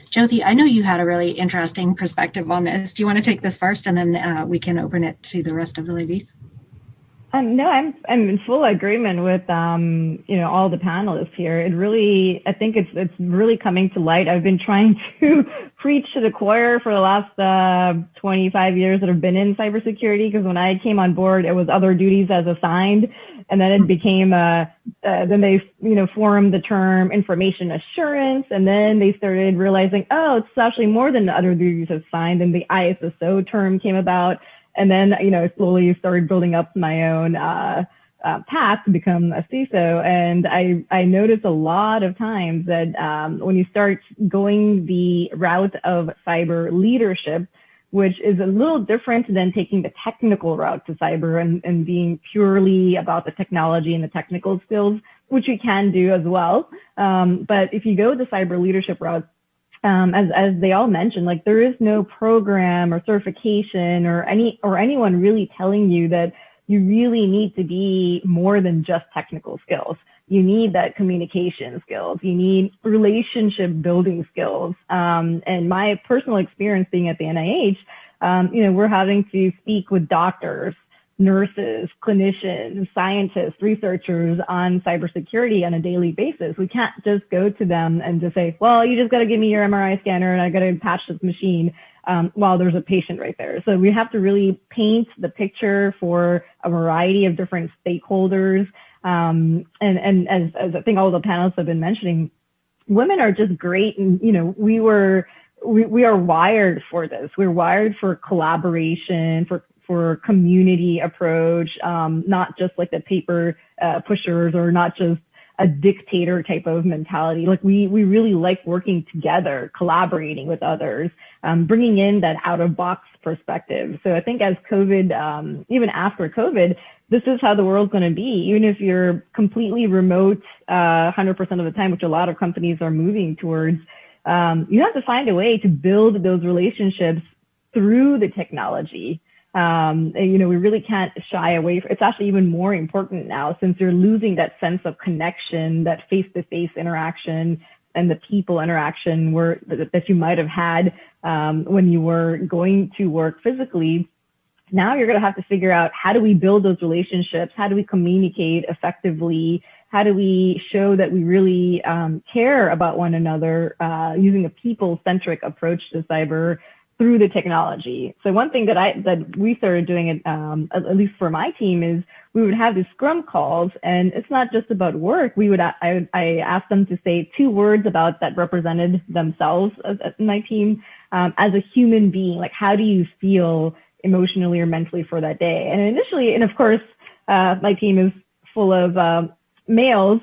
Jyoti, I know you had a really interesting perspective on this. Do you want to take this first, and then we can open it to the rest of the ladies? No, I'm in full agreement with all the panelists here. I think it's really coming to light. I've been trying to preach to the choir for the last 25 years that I've been in cybersecurity, because when I came on board, it was other duties as assigned, and then it became then they formed the term information assurance, and then they started realizing, oh, it's actually more than the other duties assigned, and the ISSO term came about. And then, slowly started building up my own path to become a Ciso. And I noticed a lot of times that when you start going the route of cyber leadership, which is a little different than taking the technical route to cyber and being purely about the technology and the technical skills, which we can do as well. But if you go the cyber leadership route, as they all mentioned, like there is no program or certification or anyone really telling you that you really need to be more than just technical skills. You need that communication skills. You need relationship building skills. And my personal experience being at the NIH, we're having to speak with doctors, nurses, clinicians, scientists, researchers on cybersecurity on a daily basis. We can't just go to them and just say, well, you just got to give me your MRI scanner and I got to patch this machine while there's a patient right there. So we have to really paint the picture for a variety of different stakeholders. And as I think all the panelists have been mentioning, women are just great. And, we are wired for this. We're wired for collaboration, for community approach, not just like the paper pushers or not just a dictator type of mentality. Like we really like working together, collaborating with others, bringing in that out of box perspective. So I think as COVID, even after COVID, this is how the world's going to be. Even if you're completely remote 100% of the time, which a lot of companies are moving towards, you have to find a way to build those relationships through the technology. We really can't shy away from. It's actually even more important now since you're losing that sense of connection, that face-to-face interaction and the people interaction that you might have had when you were going to work physically. Now you're going to have to figure out, how do we build those relationships? How do we communicate effectively? How do we show that we really care about one another using a people-centric approach to cyber through the technology? So one thing that we started doing, at least for my team, is we would have these Scrum Calls, and it's not just about work. I asked them to say 2 words about that represented themselves as my team as a human being. Like, how do you feel emotionally or mentally for that day? And initially, and of course, my team is full of males.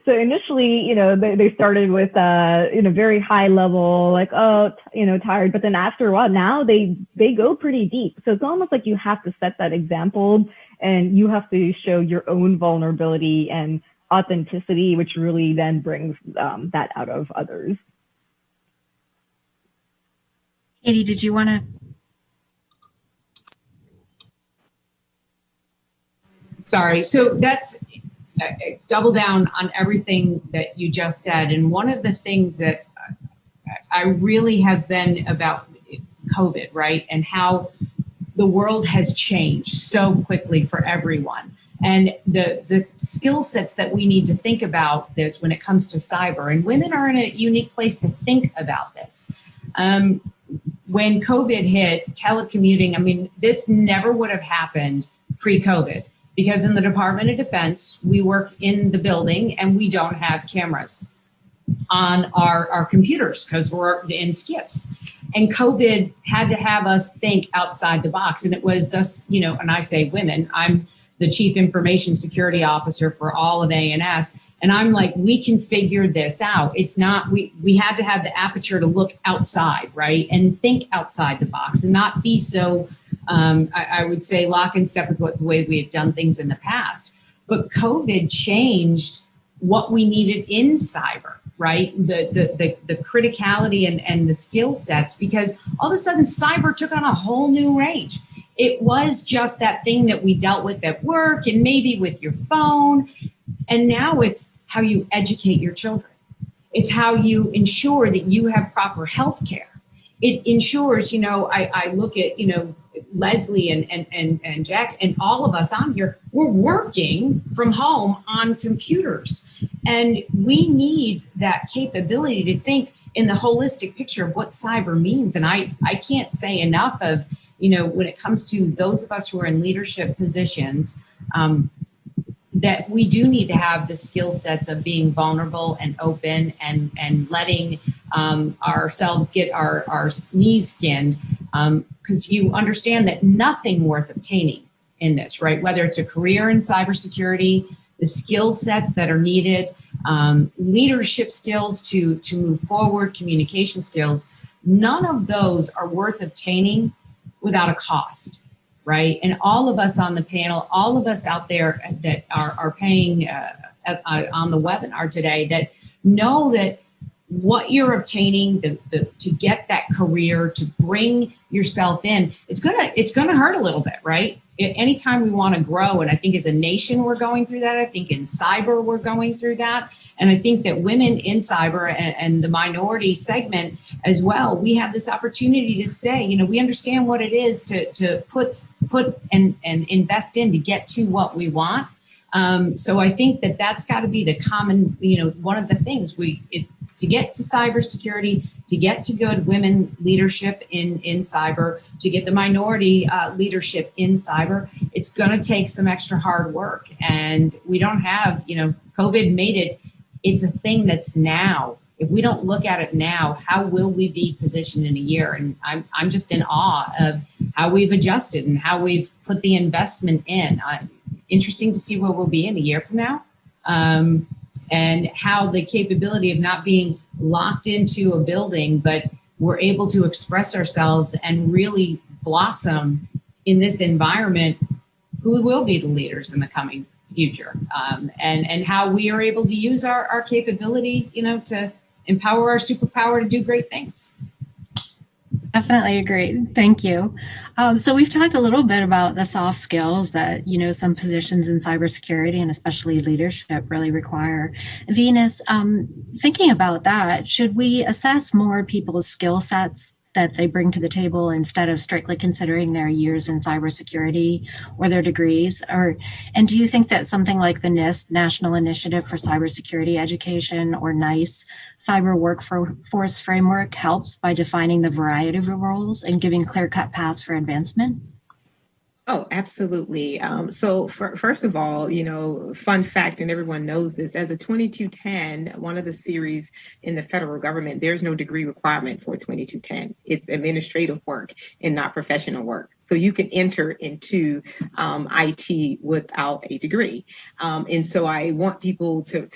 So initially, they started with, very high level, like, oh, tired. But then after a while, now they go pretty deep. So it's almost like you have to set that example and you have to show your own vulnerability and authenticity, which really then brings that out of others. Katie, did you want to? Sorry. So that's double down on everything that you just said. And one of the things that I really have been about COVID, right? And how the world has changed so quickly for everyone. And the skill sets that we need to think about this when it comes to cyber, and women are in a unique place to think about this. When COVID hit, telecommuting, this never would have happened pre-COVID. Because in the Department of Defense, we work in the building and we don't have cameras. on our computers because we're in Cios. And COVID had to have us think outside the box. And it was thus, and I say women, I'm the Chief Information Security Officer for all of ANS. And I'm like, we can figure this out. It's not, we had to have the aperture to look outside, right? And think outside the box and not be so, I would say, lock in step with the way we had done things in the past. But COVID changed what we needed in cyber, right? The criticality and the skill sets, because all of a sudden cyber took on a whole new range. It was just that thing that we dealt with at work and maybe with your phone. And now it's how you educate your children. It's how you ensure that you have proper health care. It ensures, I look at, Leslie and Jack and all of us on here, we're working from home on computers. And we need that capability to think in the holistic picture of what cyber means. And I can't say enough of, when it comes to those of us who are in leadership positions, that we do need to have the skill sets of being vulnerable and open and letting ourselves get our knees skinned, because you understand that nothing worth obtaining in this, right? Whether it's a career in cybersecurity, the skill sets that are needed, leadership skills to move forward, communication skills, none of those are worth obtaining without a cost. Right. And all of us on the panel, all of us out there that are paying on the webinar today, that know that what you're obtaining to get that career, to bring yourself in, it's gonna hurt a little bit, right? Anytime we want to grow, and I think as a nation we're going through that. I think in cyber we're going through that, and I think that women in cyber and the minority segment as well, we have this opportunity to say, we understand what it is to put and invest in to get to what we want. So I think that's got to be the common, one of the things to get to cybersecurity, to get to good women leadership in cyber, to get the minority leadership in cyber, it's going to take some extra hard work. And we don't have, COVID made it, it's a thing that's now. If we don't look at it now, how will we be positioned in a year? And I'm just in awe of how we've adjusted and how we've put the investment in. Interesting to see where we'll be in a year from now. And how the capability of not being locked into a building, but we're able to express ourselves and really blossom in this environment, who will be the leaders in the coming future, and how we are able to use our capability, to empower our superpower to do great things. Definitely agree. Thank you. So we've talked a little bit about the soft skills that, some positions in cybersecurity and especially leadership really require. Venus, thinking about that, should we assess more people's skill sets that they bring to the table instead of strictly considering their years in cybersecurity or their degrees? And do you think that something like the NIST, National Initiative for Cybersecurity Education, or NICE, Cyber Workforce Framework, helps by defining the variety of roles and giving clear-cut paths for advancement? Oh, absolutely. So first of all, fun fact, and everyone knows this, as a 2210, one of the series in the federal government, there's no degree requirement for 2210. It's administrative work and not professional work. So you can enter into IT without a degree. And so I want people to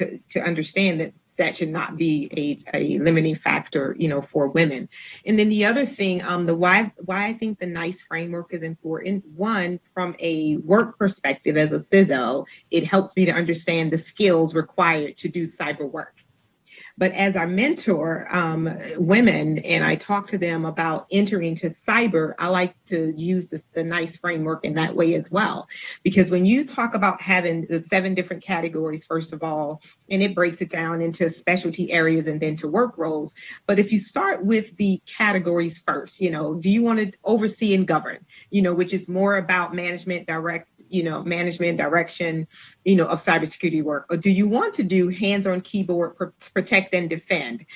understand that should not be a limiting factor, for women. And then the other thing, why I think the NICE framework is important, one, from a work perspective as a CISO, it helps me to understand the skills required to do cyber work. But as I mentor women and I talk to them about entering to cyber, I like to use the NICE framework in that way as well. Because when you talk about having the 7 different categories, first of all, and it breaks it down into specialty areas and then to work roles. But if you start with the categories first, do you want to oversee and govern, which is more about management, management, direction, of cybersecurity work? Or do you want to do hands-on keyboard, protect and defend,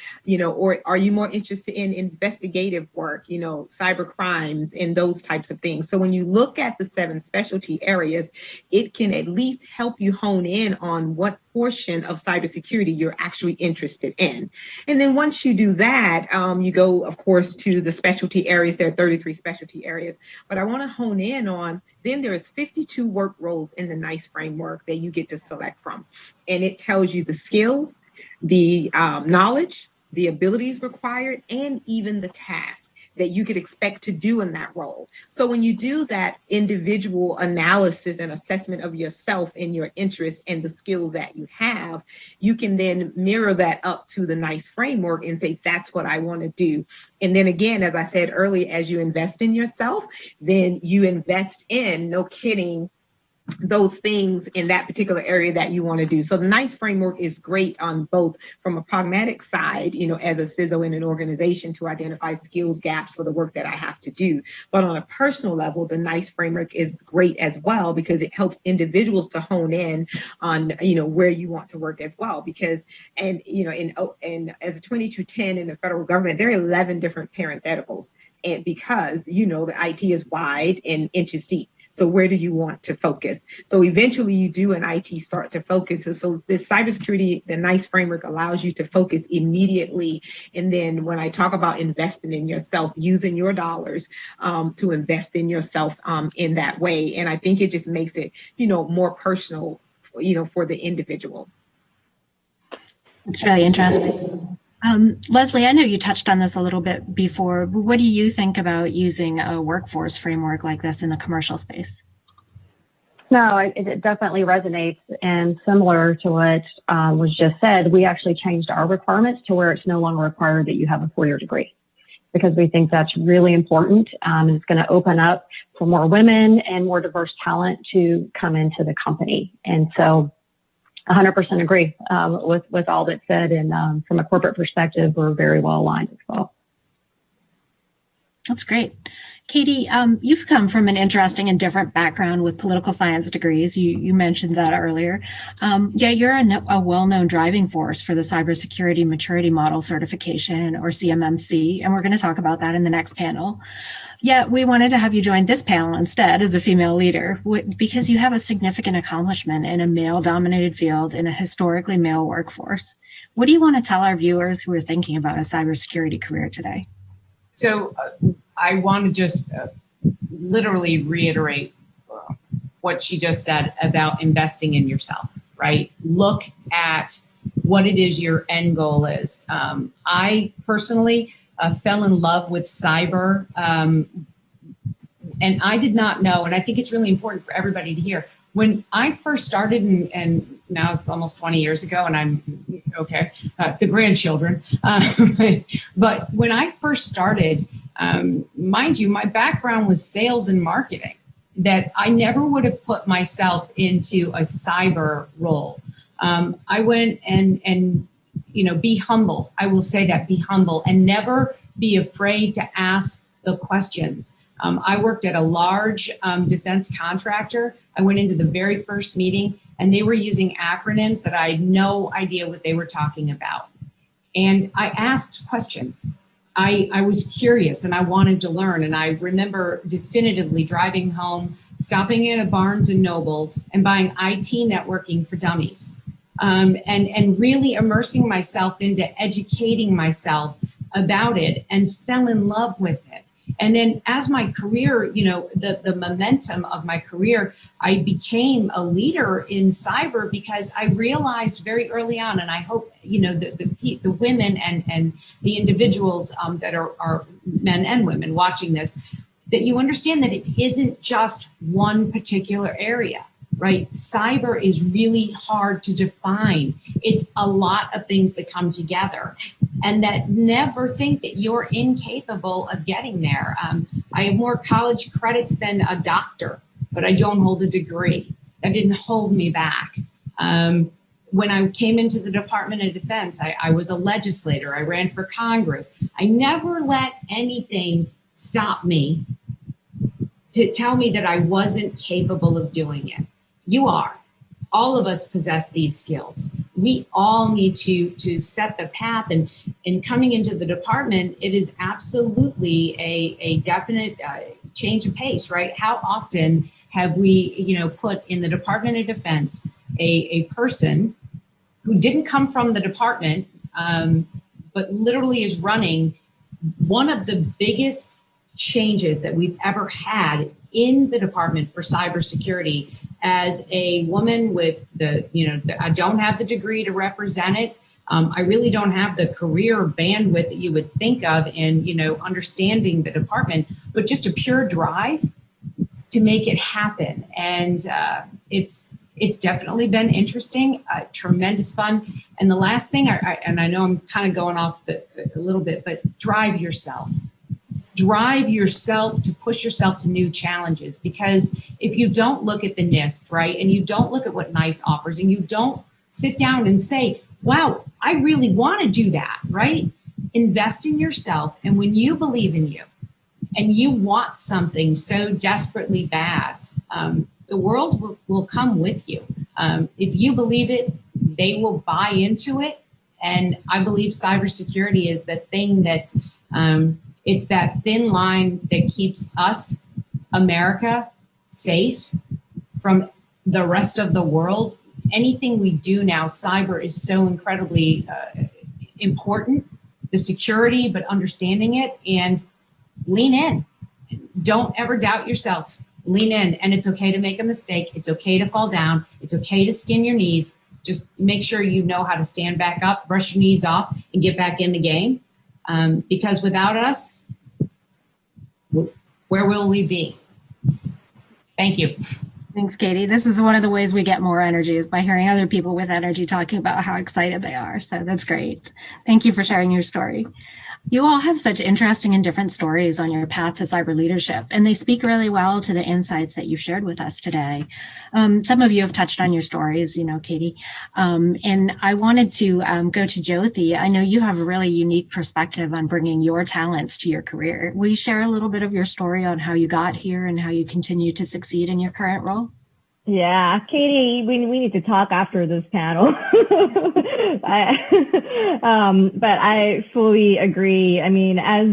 or are you more interested in investigative work, cyber crimes and those types of things? So when you look at the 7 specialty areas, it can at least help you hone in on what portion of cybersecurity you're actually interested in. And then once you do that, you go, of course, to the specialty areas. There are 33 specialty areas, but I want to hone in on, then there is 52 work roles in the NICE framework that you get to select from. And it tells you the skills, the knowledge, the abilities required, and even the tasks that you could expect to do in that role. So when you do that individual analysis and assessment of yourself and your interests and the skills that you have, you can then mirror that up to the NICE framework and say, that's what I want to do. And then again, as I said earlier, as you invest in yourself, then you invest in, no kidding, those things in that particular area that you want to do. So the NICE framework is great on both from a pragmatic side, as a CISO in an organization to identify skills gaps for the work that I have to do. But on a personal level, the NICE framework is great as well because it helps individuals to hone in on, where you want to work as well. Because, and as a 2210 in the federal government, there are 11 different parentheticals. And because, the IT is wide and inches deep. So where do you want to focus? So eventually you do an IT start to focus. So this cybersecurity, the NICE framework allows you to focus immediately. And then when I talk about investing in yourself, using your dollars to invest in yourself in that way. And I think it just makes it, more personal, for the individual. It's really interesting. Leslie, I know you touched on this a little bit before, but what do you think about using a workforce framework like this in the commercial space? No, it definitely resonates. And similar to what was just said, we actually changed our requirements to where it's no longer required that you have a 4-year degree, because we think that's really important. And it's going to open up for more women and more diverse talent to come into the company. And so 100% agree with all that's said. And from a corporate perspective, we're very well aligned as well. That's great. Katie, you've come from an interesting and different background with political science degrees. You mentioned that earlier. You're a well-known driving force for the Cybersecurity Maturity Model Certification, or CMMC, and we're going to talk about that in the next panel. Yet we wanted to have you join this panel instead as a female leader because you have a significant accomplishment in a male-dominated field in a historically male workforce. What do you want to tell our viewers who are thinking about a cybersecurity career today? So I want to just literally reiterate what she just said about investing in yourself, right? Look at what it is your end goal is. I personally fell in love with cyber, and I did not know, and I think it's really important for everybody to hear. When I first started, and now it's almost 20 years ago, and I'm, okay, the grandchildren, but when I first started, mind you, my background was sales and marketing, that I never would have put myself into a cyber role. I went and be humble. I will say that, be humble and never be afraid to ask the questions. I worked at a large defense contractor. I went into the very first meeting and they were using acronyms that I had no idea what they were talking about. And I asked questions. I was curious and I wanted to learn. And I remember definitively driving home, stopping in a Barnes & Noble and buying IT networking for dummies. And really immersing myself into educating myself about it and fell in love with it. And then as my career, the momentum of my career, I became a leader in cyber because I realized very early on, and I hope, the women and the individuals that are men and women watching this, that you understand that it isn't just one particular area. Right? Cyber is really hard to define. It's a lot of things that come together, and that never think that you're incapable of getting there. I have more college credits than a doctor, but I don't hold a degree. That didn't hold me back. When I came into the Department of Defense, I was a legislator. I ran for Congress. I never let anything stop me to tell me that I wasn't capable of doing it. You are. All of us possess these skills. We all need to set the path, and in coming into the department, it is absolutely a definite change of pace, right? How often have we, put in the Department of Defense a person who didn't come from the department, but literally is running one of the biggest changes that we've ever had in the department for cybersecurity, as a woman with I don't have the degree to represent it. I really don't have the career bandwidth that you would think of in, understanding the department, but just a pure drive to make it happen. And it's definitely been interesting, tremendous fun. And the last thing, and I know I'm kind of going off a little bit, but drive yourself. Drive yourself to push yourself to new challenges, because if you don't look at the NIST, right, and you don't look at what NICE offers, and you don't sit down and say, wow, I really want to do that, right? Invest in yourself. And when you believe in you and you want something so desperately bad, the world will come with you. If you believe it, they will buy into it. And I believe cybersecurity is the thing that's, it's that thin line that keeps us, America, safe from the rest of the world. Anything we do now, cyber is so incredibly important, the security, but understanding it, and lean in. Don't ever doubt yourself. Lean in, and it's okay to make a mistake. It's okay to fall down. It's okay to skin your knees. Just make sure you know how to stand back up, brush your knees off, and get back in the game. Because without us, where will we be? Thank you. Thanks, Katie. This is one of the ways we get more energy, is by hearing other people with energy talking about how excited they are. So that's great. Thank you for sharing your story. You all have such interesting and different stories on your path to cyber leadership, and they speak really well to the insights that you've shared with us today. Some of you have touched on your stories, Katie, and I wanted to go to Jyoti. I know you have a really unique perspective on bringing your talents to your career. Will you share a little bit of your story on how you got here and how you continue to succeed in your current role? Yeah, Katie, we need to talk after this panel. But I fully agree. I mean, as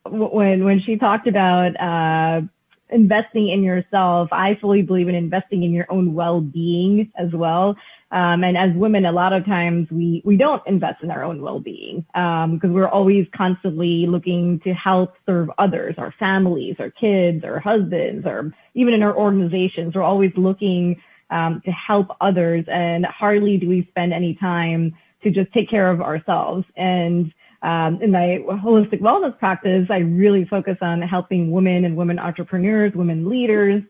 when she talked about investing in yourself, I fully believe in investing in your own well-being as well. And as women, a lot of times we don't invest in our own well-being because we're always constantly looking to help serve others, our families, our kids, our husbands, or even in our organizations, we're always looking to help others, and hardly do we spend any time to just take care of ourselves. And in my holistic wellness practice, I really focus on helping women and women entrepreneurs, women leaders,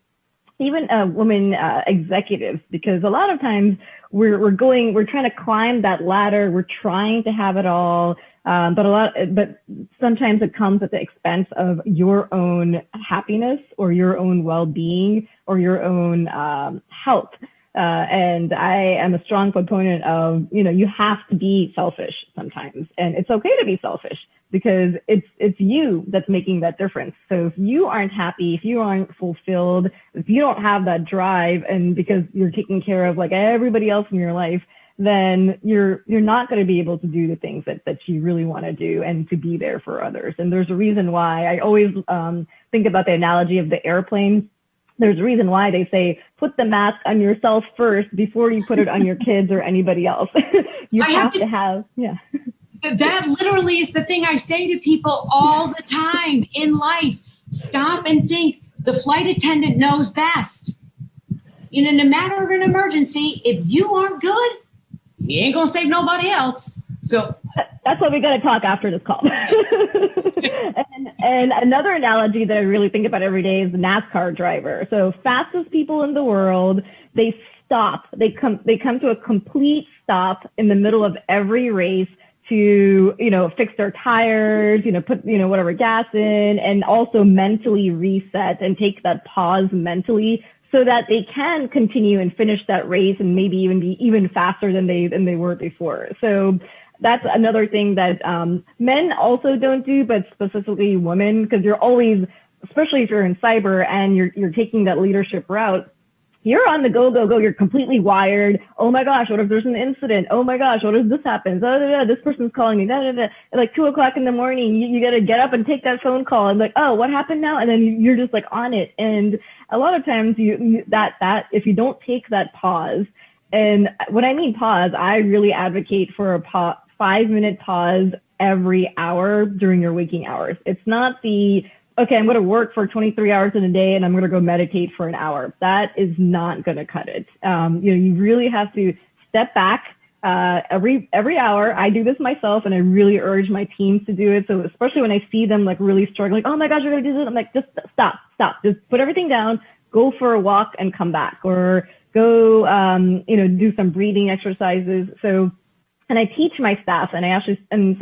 even women executives, because a lot of times we're trying to climb that ladder. We're trying to have it all, but sometimes it comes at the expense of your own happiness or your own well-being or your own health. And I am a strong proponent of, you have to be selfish sometimes, and it's okay to be selfish because it's you that's making that difference. So if you aren't happy, if you aren't fulfilled, if you don't have that drive, and because you're taking care of like everybody else in your life, then you're not going to be able to do the things that you really want to do and to be there for others. And there's a reason why I always think about the analogy of the airplane. There's a reason why they say, put the mask on yourself first before you put it on your kids or anybody else. You have to have. That literally is the thing I say to people all the time in life. Stop and think. The flight attendant knows best. In a matter of an emergency, if you aren't good, you ain't going to save nobody else. So that's what we got to talk after this call. and another analogy that I really think about every day is the NASCAR driver. So fastest people in the world, they stop. They come to a complete stop in the middle of every race to, fix their tires, put, whatever gas in, and also mentally reset and take that pause mentally so that they can continue and finish that race and maybe even be even faster than they were before. So that's another thing that men also don't do, but specifically women, because you're always especially if you're in cyber and you're taking that leadership route, you're on the go. You're completely wired. Oh my gosh, what if there's an incident? Oh my gosh, what if this happens? This person's calling me. At like 2 o'clock in the morning, you got to get up and take that phone call and like, oh, what happened now? And then you're just like on it. And a lot of times that if you don't take that pause, and when I mean pause, I really advocate for a 5-minute pause every hour during your waking hours. It's not the okay, I'm going to work for 23 hours in a day and I'm going to go meditate for an hour. That is not going to cut it. You really have to step back every hour. I do this myself and I really urge my teams to do it. So especially when I see them like really struggling, oh my gosh, you're going to do this. I'm like, just stop. Just put everything down, go for a walk and come back, or go, do some breathing exercises. So, and I teach my staff, and I actually, and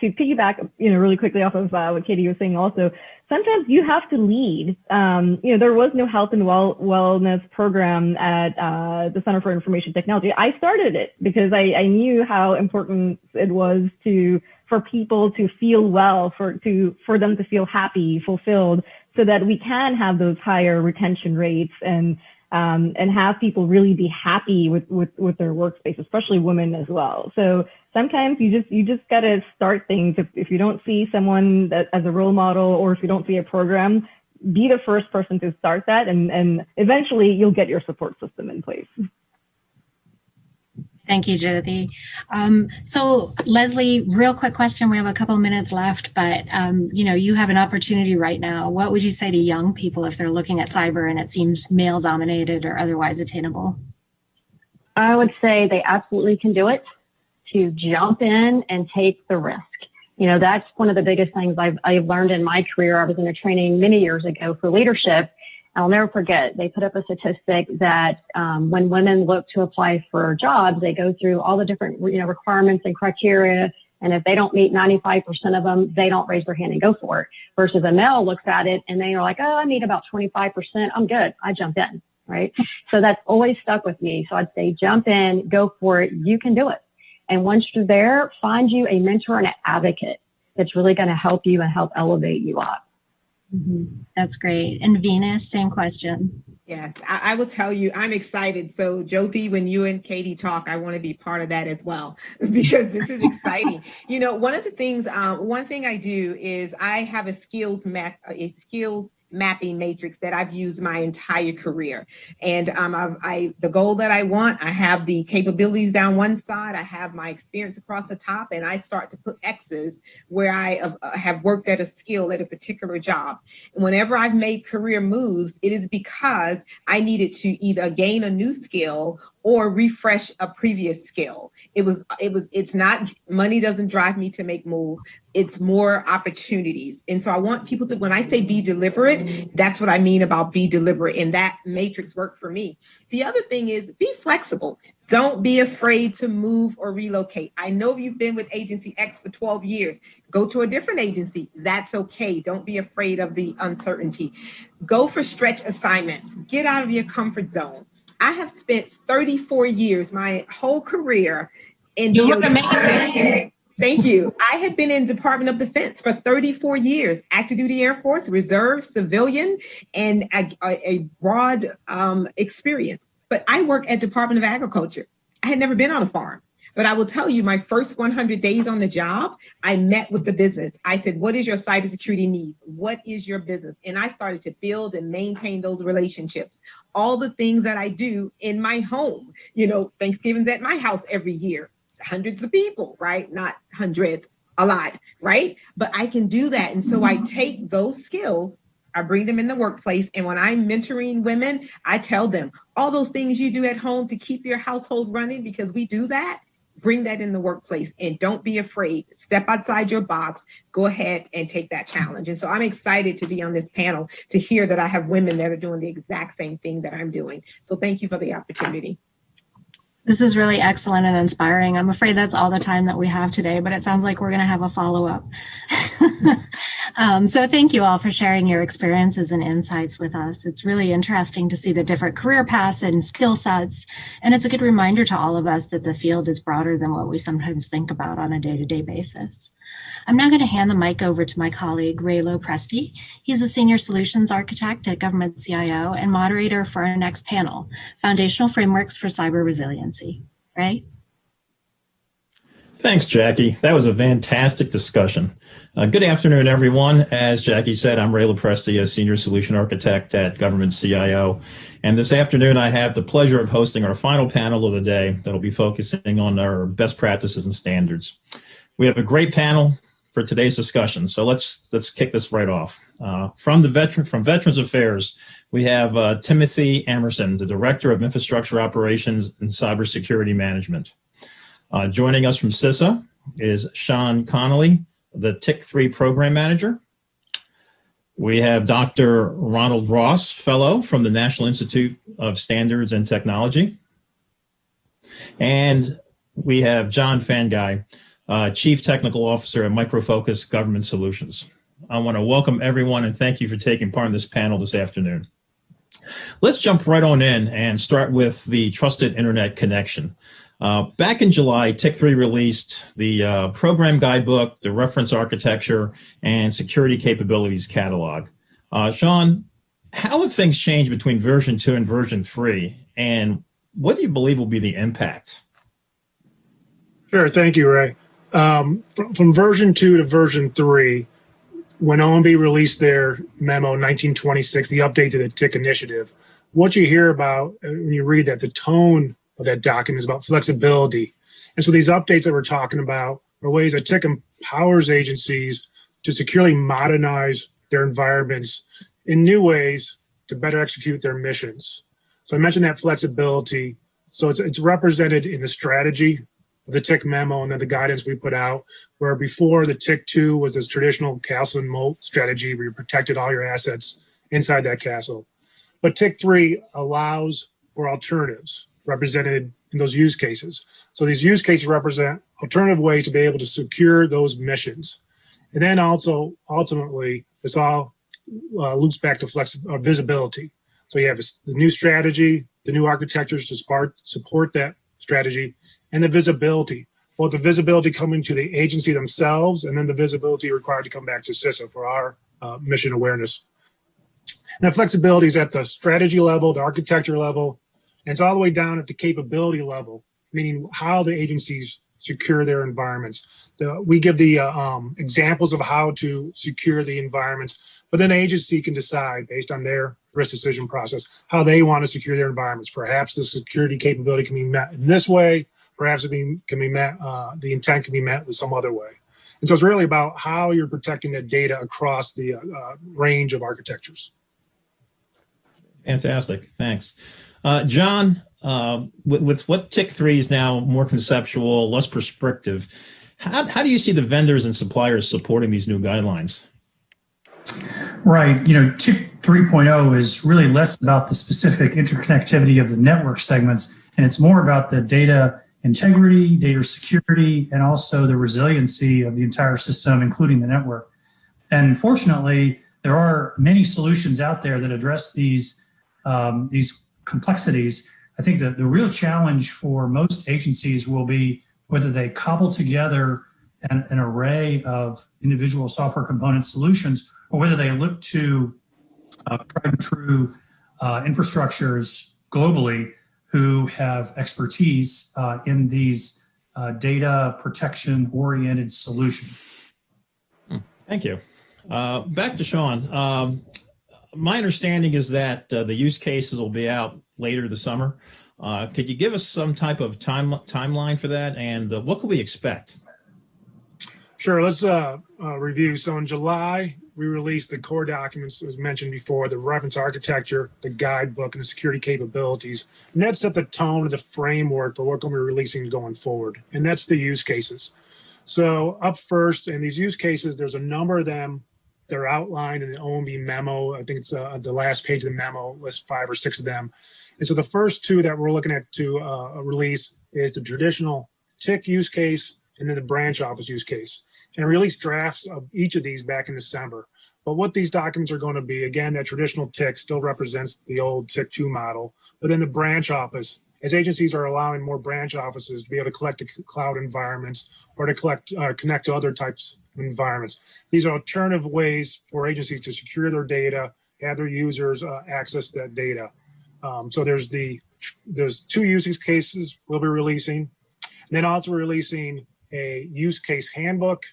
to piggyback, really quickly off of what Katie was saying also, sometimes you have to lead. There was no health and wellness program at the Center for Information Technology. I started it because I knew how important it was for people to feel well, for them to feel happy, fulfilled, so that we can have those higher retention rates and have people really be happy with their workspace, especially women as well. So sometimes you just got to start things. If you don't see someone that as a role model, or if you don't see a program, be the first person to start that, and eventually you'll get your support system in place. Thank you, Jyoti. So Leslie, real quick question. We have a couple minutes left, but you have an opportunity right now. What would you say to young people if they're looking at cyber and it seems male dominated or otherwise attainable? I would say they absolutely can do it, to jump in and take the risk. That's one of the biggest things I've learned in my career. I was in a training many years ago for leadership. I'll never forget, they put up a statistic that when women look to apply for jobs, they go through all the different requirements and criteria. And if they don't meet 95% of them, they don't raise their hand and go for it. Versus a male looks at it and they are like, oh, I meet about 25%. I'm good. I jump in, right? So that's always stuck with me. So I'd say jump in, go for it. You can do it. And once you're there, find you a mentor and an advocate that's really going to help you and help elevate you up. Mm-hmm. That's great. And Venus, same question. Yes, I will tell you, I'm excited. So Jyoti, when you and Katie talk, I want to be part of that as well, because this is exciting. One of the things, one thing I do is I have a skills mapping matrix that I've used my entire career. And the goal that I want, I have the capabilities down one side, I have my experience across the top, and I start to put X's where I have worked at a skill at a particular job. And whenever I've made career moves, it is because I needed to either gain a new skill or refresh a previous skill. It's not, money doesn't drive me to make moves. It's more opportunities. And so I want people to, when I say be deliberate, that's what I mean about be deliberate. And that matrix worked for me. The other thing is be flexible. Don't be afraid to move or relocate. I know you've been with agency X for 12 years. Go to a different agency. That's okay. Don't be afraid of the uncertainty. Go for stretch assignments. Get out of your comfort zone. I have spent 34 years, my whole career in DOD. Thank you. I had been in Department of Defense for 34 years, active duty Air Force, reserve, civilian, and a broad experience. But I work at Department of Agriculture. I had never been on a farm. But I will tell you, my first 100 days on the job, I met with the business. I said, what is your cybersecurity needs? What is your business? And I started to build and maintain those relationships. All the things that I do in my home, Thanksgiving's at my house every year, hundreds of people, right? Not hundreds, a lot, right? But I can do that. And so I take those skills, I bring them in the workplace. And when I'm mentoring women, I tell them all those things you do at home to keep your household running, because we do that. Bring that in the workplace and don't be afraid. Step outside your box. Go ahead and take that challenge. And so I'm excited to be on this panel to hear that I have women that are doing the exact same thing that I'm doing. So thank you for the opportunity. This is really excellent and inspiring. I'm afraid that's all the time that we have today, but it sounds like we're going to have a follow-up. So thank you all for sharing your experiences and insights with us. It's really interesting to see the different career paths and skill sets. And it's a good reminder to all of us that the field is broader than what we sometimes think about on a day-to-day basis. I'm now going to hand the mic over to my colleague, Ray Lopresti. He's a Senior Solutions Architect at Government CIO and moderator for our next panel, Foundational Frameworks for Cyber Resiliency. Ray? Thanks, Jackie. That was a fantastic discussion. Good afternoon, everyone. As Jackie said, I'm Ray Lopresti, a Senior Solution Architect at Government CIO. And this afternoon, I have the pleasure of hosting our final panel of the day that'll be focusing on our best practices and standards. We have a great panel for today's discussion, so let's kick this right off. From Veterans Affairs, we have Timothy Emerson, the Director of Infrastructure Operations and Cybersecurity Management. Joining us from CISO is Sean Connolly, the TIC3 Program Manager. We have Dr. Ronald Ross, Fellow from the National Institute of Standards and Technology. And we have John Fangai, Chief Technical Officer at Micro Focus Government Solutions. I want to welcome everyone and thank you for taking part in this panel this afternoon. Let's jump right on in and start with the Trusted Internet Connection. Back in July, TIC3 released the program guidebook, the reference architecture, and security capabilities catalog. Sean, how have things changed between version 2 and version 3, and what do you believe will be the impact? Sure, thank you, Ray. From version 2 to version 3, when OMB released their memo 1926, the update to the TIC initiative, what you hear about when you read that, the tone of that document is about flexibility. And so these updates that we're talking about are ways that TIC empowers agencies to securely modernize their environments in new ways to better execute their missions. So I mentioned that flexibility. So it's represented in the strategy of the TIC memo and then the guidance we put out, where before the TIC2 was this traditional castle and moat strategy where you protected all your assets inside that castle. But TIC3 allows for alternatives represented in those use cases. So these use cases represent alternative ways to be able to secure those missions. And then also, ultimately, this all loops back to visibility. So you have the new strategy, the new architectures to support that strategy, and the visibility. Both the visibility coming to the agency themselves and then the visibility required to come back to CISO for our mission awareness. And that flexibility is at the strategy level, the architecture level, and it's all the way down at the capability level, meaning how the agencies secure their environments. We give the examples of how to secure the environments, but then the agency can decide based on their risk decision process how they want to secure their environments. Perhaps the security capability can be met in this way. Perhaps it can be met. The intent can be met with some other way. And so it's really about how you're protecting that data across the range of architectures. Fantastic, thanks. John, with what TIC3 is now more conceptual, less prescriptive, how do you see the vendors and suppliers supporting these new guidelines? Right. TIC 3.0 is really less about the specific interconnectivity of the network segments, and it's more about the data integrity, data security, and also the resiliency of the entire system, including the network. And fortunately, there are many solutions out there that address these complexities. I think that the real challenge for most agencies will be whether they cobble together an array of individual software component solutions or whether they look to tried and true infrastructures globally who have expertise in these data protection oriented solutions. Thank you. Back to Sean. My understanding is that the use cases will be out later this summer. Could you give us some type of timeline for that, and what could we expect? Sure, let's review. So in July, we released the core documents, as mentioned before, the reference architecture, the guidebook, and the security capabilities. And that set the tone of the framework for what we're releasing going forward. And that's the use cases. So up first, in these use cases, there's a number of them. They're outlined in the OMB memo. I think it's the last page of the memo, lists 5 or 6 of them. And so the first 2 that we're looking at to release is the traditional TIC use case and then the branch office use case. And release drafts of each of these back in December. But what these documents are going to be, again, that traditional TIC still represents the old TIC2 model, but then the branch office as agencies are allowing more branch offices to be able to collect to cloud environments or to connect to other types of environments. These are alternative ways for agencies to secure their data, have their users access that data. So there's 2 use cases we'll be releasing, and then also releasing a use case handbook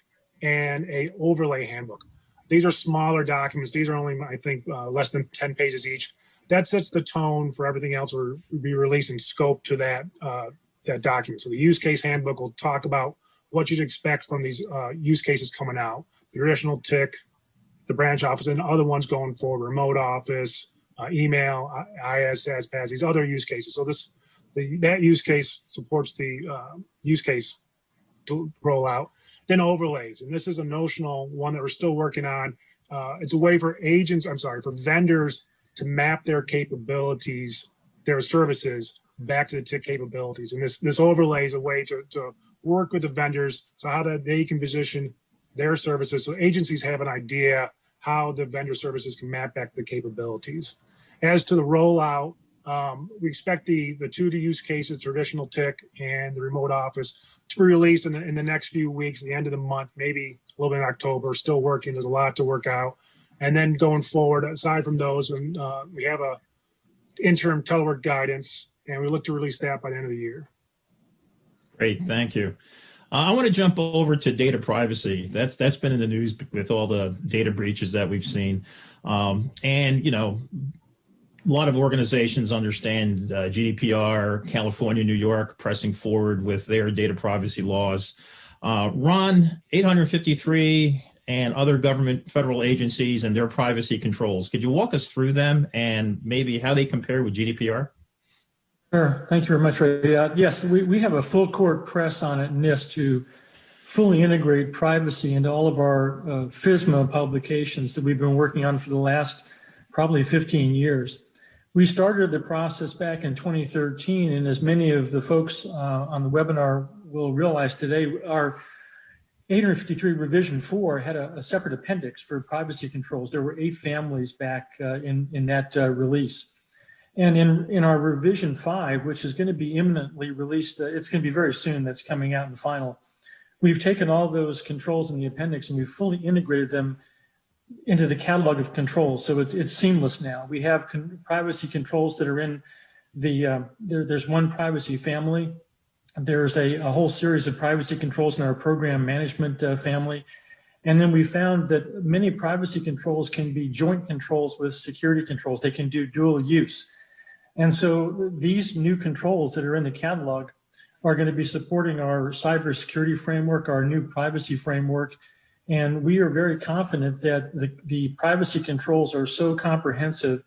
and a overlay handbook. These are smaller documents. These are only, I think, less than 10 pages each. That sets the tone for everything else we'll be releasing scope to that document. So the use case handbook will talk about what you'd expect from these use cases coming out. The traditional TIC, the branch office, and other ones going forward, remote office, email, ISS, PAS, these other use cases. So that use case supports the use case to roll out. Then overlays, and this is a notional one that we're still working on. It's a way for for vendors to map their capabilities, their services back to the TIC capabilities. And this overlay is a way to work with the vendors so how that they can position their services. So agencies have an idea how the vendor services can map back the capabilities. As to the rollout, we expect the 2 use cases, traditional TIC and the remote office, to be released in the next few weeks, the end of the month, maybe a little bit in October. Still working. There's a lot to work out. And then going forward, aside from those, we have a interim telework guidance, and we look to release that by the end of the year. Great, thank you. I want to jump over to data privacy. That's been in the news with all the data breaches that we've seen. And, a lot of organizations understand GDPR, California, New York, pressing forward with their data privacy laws. Ron, 853 and other government federal agencies and their privacy controls. Could you walk us through them and maybe how they compare with GDPR? Sure. Thank you very much, Ray. Yes, we have a full court press on at NIST to fully integrate privacy into all of our FISMA publications that we've been working on for the last probably 15 years. We started the process back in 2013, and as many of the folks on the webinar will realize today, our 853 revision 4 had a separate appendix for privacy controls. There were 8 families back in that release. And in our revision 5, which is going to be imminently released, it's going to be very soon, that's coming out in the final. We've taken all those controls in the appendix and we've fully integrated them into the catalog of controls. So it's seamless now. We have privacy controls that are in there's one privacy family. There's a whole series of privacy controls in our program management family. And then we found that many privacy controls can be joint controls with security controls. They can do dual use. And so these new controls that are in the catalog are going to be supporting our cybersecurity framework, our new privacy framework. And we are very confident that the privacy controls are so comprehensive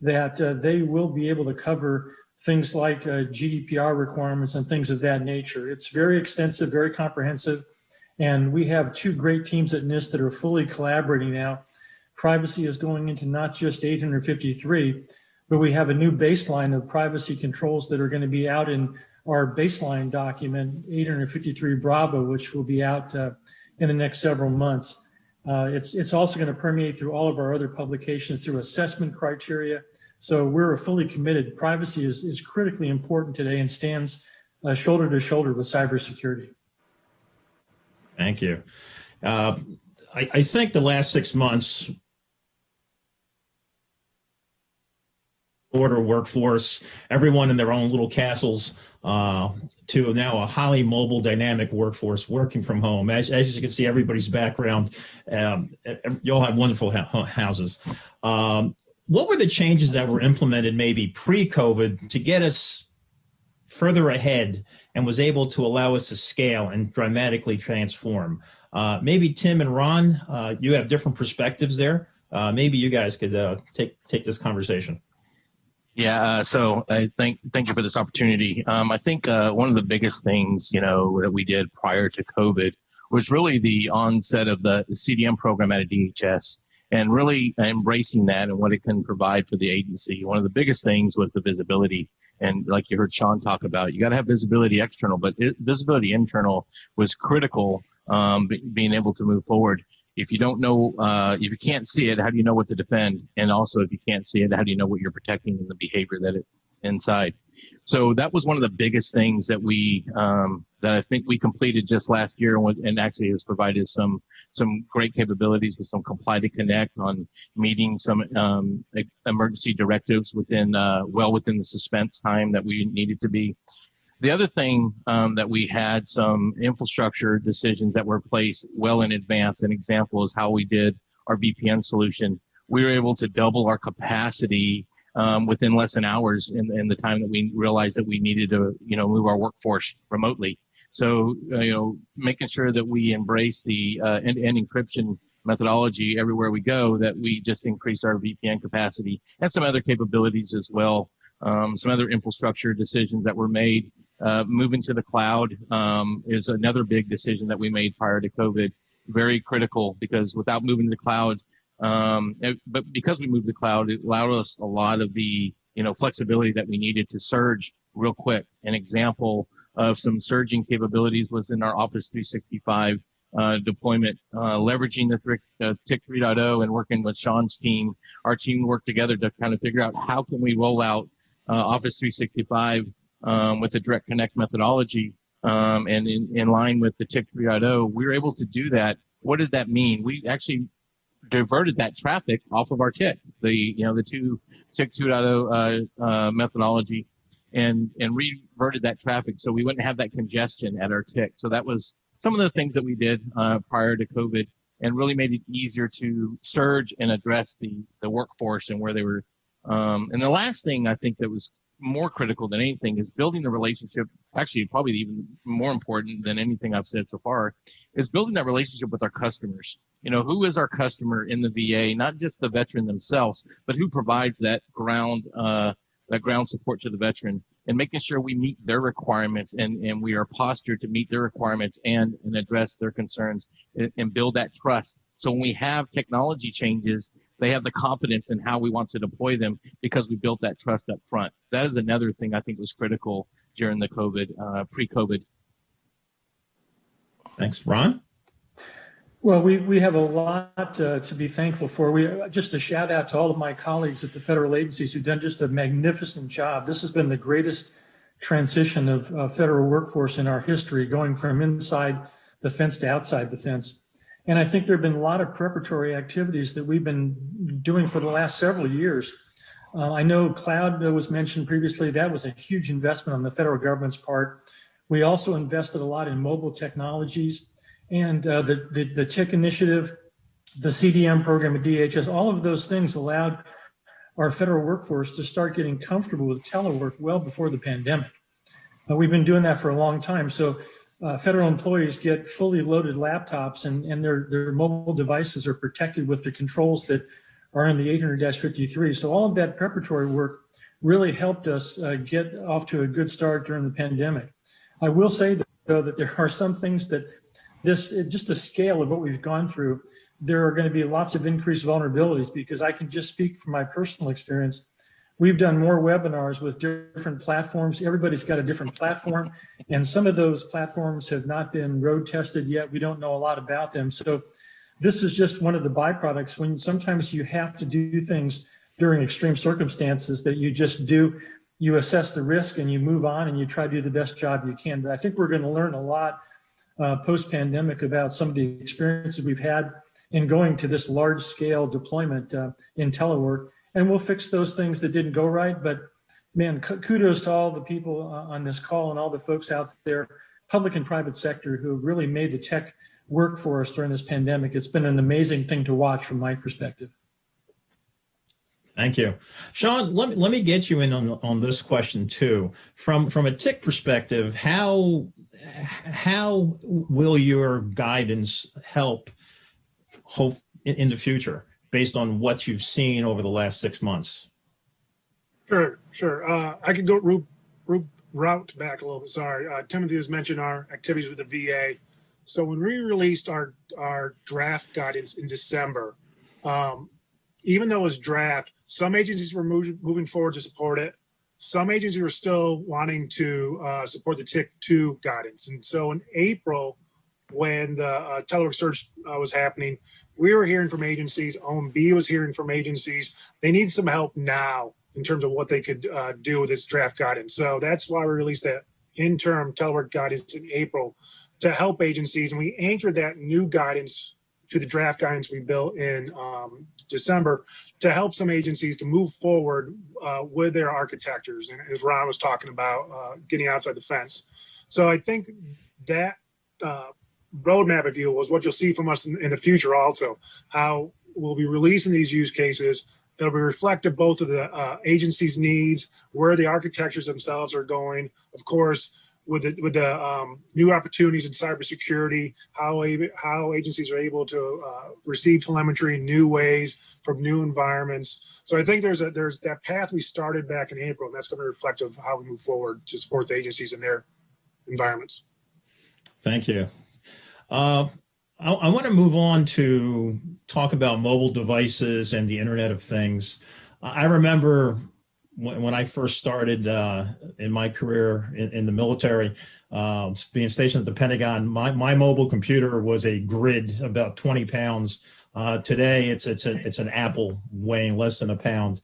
that they will be able to cover things like GDPR requirements and things of that nature. It's very extensive, very comprehensive, and we have 2 great teams at NIST that are fully collaborating now. Privacy is going into not just 853, but we have a new baseline of privacy controls that are going to be out in our baseline document, 853 Bravo, which will be out in the next several months. It's also going to permeate through all of our other publications through assessment criteria. So we're fully committed. Privacy is critically important today and stands shoulder to shoulder with cybersecurity. Thank you. I think the last 6 months, border workforce, everyone in their own little castles, to now a highly mobile, dynamic workforce working from home. As you can see, everybody's background, you all have wonderful houses. What were the changes that were implemented maybe pre-COVID to get us further ahead and was able to allow us to scale and dramatically transform? Maybe Tim and Ron, you have different perspectives there. Maybe you guys could take this conversation. Yeah, so I thank you for this opportunity. I think one of the biggest things, that we did prior to COVID was really the onset of the CDM program at a DHS and really embracing that and what it can provide for the agency. One of the biggest things was the visibility. And like you heard Sean talk about, you got to have visibility external, but visibility internal was critical, being able to move forward. If you don't know, if you can't see it, how do you know what to defend? And also, if you can't see it, how do you know what you're protecting and the behavior that it inside? So that was one of the biggest things that that I think we completed just last year, and actually has provided some great capabilities with some Comply to Connect on meeting some emergency directives within the suspense time that we needed to be. The other thing that we had some infrastructure decisions that were placed well in advance. An example is how we did our VPN solution. We were able to double our capacity within less than hours in the time that we realized that we needed to, move our workforce remotely. So, making sure that we embrace the end-to-end encryption methodology everywhere we go, that we just increased our VPN capacity and some other capabilities as well. Some other infrastructure decisions that were made. Moving to the cloud is another big decision that we made prior to COVID. Very critical, because without moving to the cloud, but because we moved to the cloud, it allowed us a lot of the flexibility that we needed to surge real quick. An example of some surging capabilities was in our Office 365 deployment, leveraging the TIC 3.0 and working with Sean's team. Our team worked together to kind of figure out how can we roll out Office 365 with the direct connect methodology, and in line with the TIC 3.0. We were able to do that. What does that mean? We actually diverted that traffic off of our TIC, the two TIC 2.0 methodology, and reverted that traffic so we wouldn't have that congestion at our TIC. So that was some of the things that we did prior to COVID, and really made it easier to surge and address the workforce and where they were. And the last thing I think that was more critical than anything is building the relationship. Actually, probably even more important than anything I've said so far is building that relationship with our customers. Who is our customer in the VA? Not just the veteran themselves, but who provides that ground support to the veteran, and making sure we meet their requirements and we are postured to meet their requirements and address their concerns and build that trust. So when we have technology changes, they have the confidence in how we want to deploy them because we built that trust up front. That is another thing I think was critical during the pre-COVID. Thanks. Ron? Well, we have a lot to be thankful for. Just a shout out to all of my colleagues at the federal agencies who've done just a magnificent job. This has been the greatest transition of federal workforce in our history, going from inside the fence to outside the fence. And I think there have been a lot of preparatory activities that we've been doing for the last several years. I know cloud was mentioned previously. That was a huge investment on the federal government's part. We also invested a lot in mobile technologies, and the TIC initiative, the CDM program at DHS. All of those things allowed our federal workforce to start getting comfortable with telework well before the pandemic. We've been doing that for a long time. So federal employees get fully loaded laptops, and their mobile devices are protected with the controls that are in the 800-53. So all of that preparatory work really helped us get off to a good start during the pandemic. I will say, though, that there are some things that just the scale of what we've gone through, there are going to be lots of increased vulnerabilities, because I can just speak from my personal experience. We've done more webinars with different platforms. Everybody's got a different platform, and some of those platforms have not been road tested yet. We don't know a lot about them. So this is just one of the byproducts when sometimes you have to do things during extreme circumstances that you just do. You assess the risk and you move on and you try to do the best job you can. But I think we're going to learn a lot post-pandemic about some of the experiences we've had in going to this large-scale deployment in telework. And we'll fix those things that didn't go right. But man, kudos to all the people on this call and all the folks out there, public and private sector, who have really made the tech work for us during this pandemic. It's been an amazing thing to watch from my perspective. Thank you. Sean, let me get you in on this question too. From a TIC perspective, how will your guidance help in the future based on what you've seen over the last 6 months? Sure. I could go route back a little bit. Sorry. Timothy has mentioned our activities with the VA. So when we released our draft guidance in December, even though it was draft, some agencies were moving forward to support it. Some agencies were still wanting to support the TIC 2 guidance. And so in April, when the telework surge was happening, we were hearing from agencies, OMB was hearing from agencies, they need some help now. in terms of what they could do with this draft guidance. So that's why we released that interim telework guidance in April to help agencies. And we anchored that new guidance to the draft guidance we built in December to help some agencies to move forward with their architectures. And as Ron was talking about, getting outside the fence. So I think that roadmap, if you will, is what you'll see from us in the future also, how we'll be releasing these use cases. It'll be reflective both of the agency's needs, where the architectures themselves are going, of course, with the new opportunities in cybersecurity, how agencies are able to receive telemetry in new ways from new environments. So I think there's that path we started back in April, and that's going to be reflective of how we move forward to support the agencies in their environments. Thank you. I want to move on to talk about mobile devices and the Internet of Things. I remember when I first started in my career in the military, being stationed at the Pentagon, my mobile computer was a grid about 20 pounds. Today, it's an apple weighing less than a pound.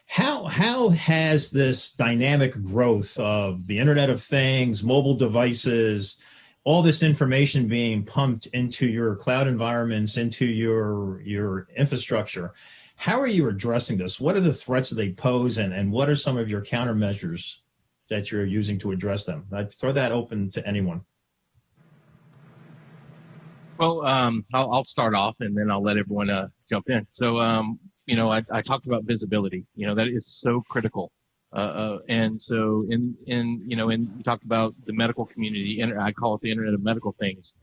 How has this dynamic growth of the Internet of Things, mobile devices, all this information being pumped into your cloud environments, into your infrastructure, how are you addressing this? What are the threats that they pose, and what are some of your countermeasures that you're using to address them? I'd throw that open to anyone. Well, I'll start off, and then I'll let everyone jump in. So, I talked about visibility. That is so critical. And so, and we talked about the medical community. I call it the Internet of Medical Things.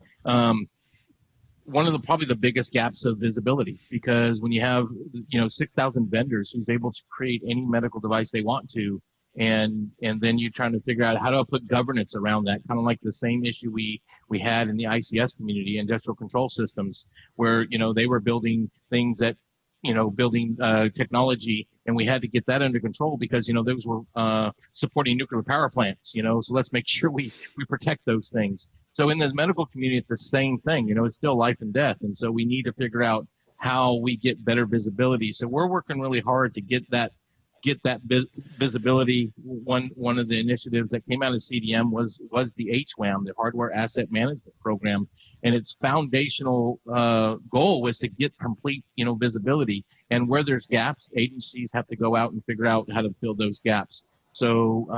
One of probably the biggest gaps of visibility, because when you have 6,000 vendors who's able to create any medical device they want to, and then you're trying to figure out how do I put governance around that, kind of like the same issue we had in the ICS community, industrial control systems, where they were building things that building technology, and we had to get that under control because those were supporting nuclear power plants. So let's make sure we protect those things. So in the medical community, it's the same thing. It's still life and death, and so we need to figure out how we get better visibility. So we're working really hard to get that visibility. One of the initiatives that came out of CDM was the HWAM, the Hardware Asset Management Program, and its foundational goal was to get complete visibility. And where there's gaps, agencies have to go out and figure out how to fill those gaps. So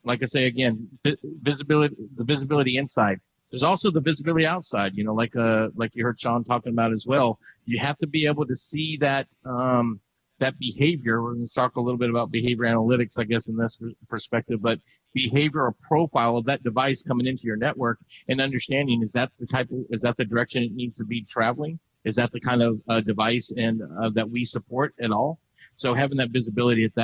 like I say again, the visibility inside. There's also the visibility outside. Like you heard Sean talking about as well. You have to be able to see that that behavior. We're going to talk a little bit about behavior analytics, I guess, in this perspective, but behavior or profile of that device coming into your network, and understanding is that the direction it needs to be traveling? Is that the kind of device and that we support at all? So having that visibility at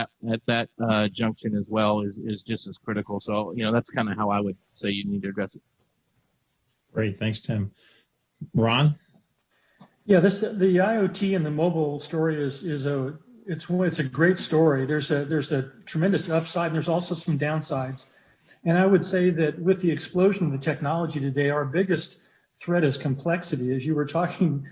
that junction as well is just as critical. So that's kind of how I would say you need to address it. Great, thanks, Tim. Ron? Yeah, the IoT and the mobile story is a great story. There's a tremendous upside, and there's also some downsides. And I would say that with the explosion of the technology today, our biggest threat is complexity. As you were talking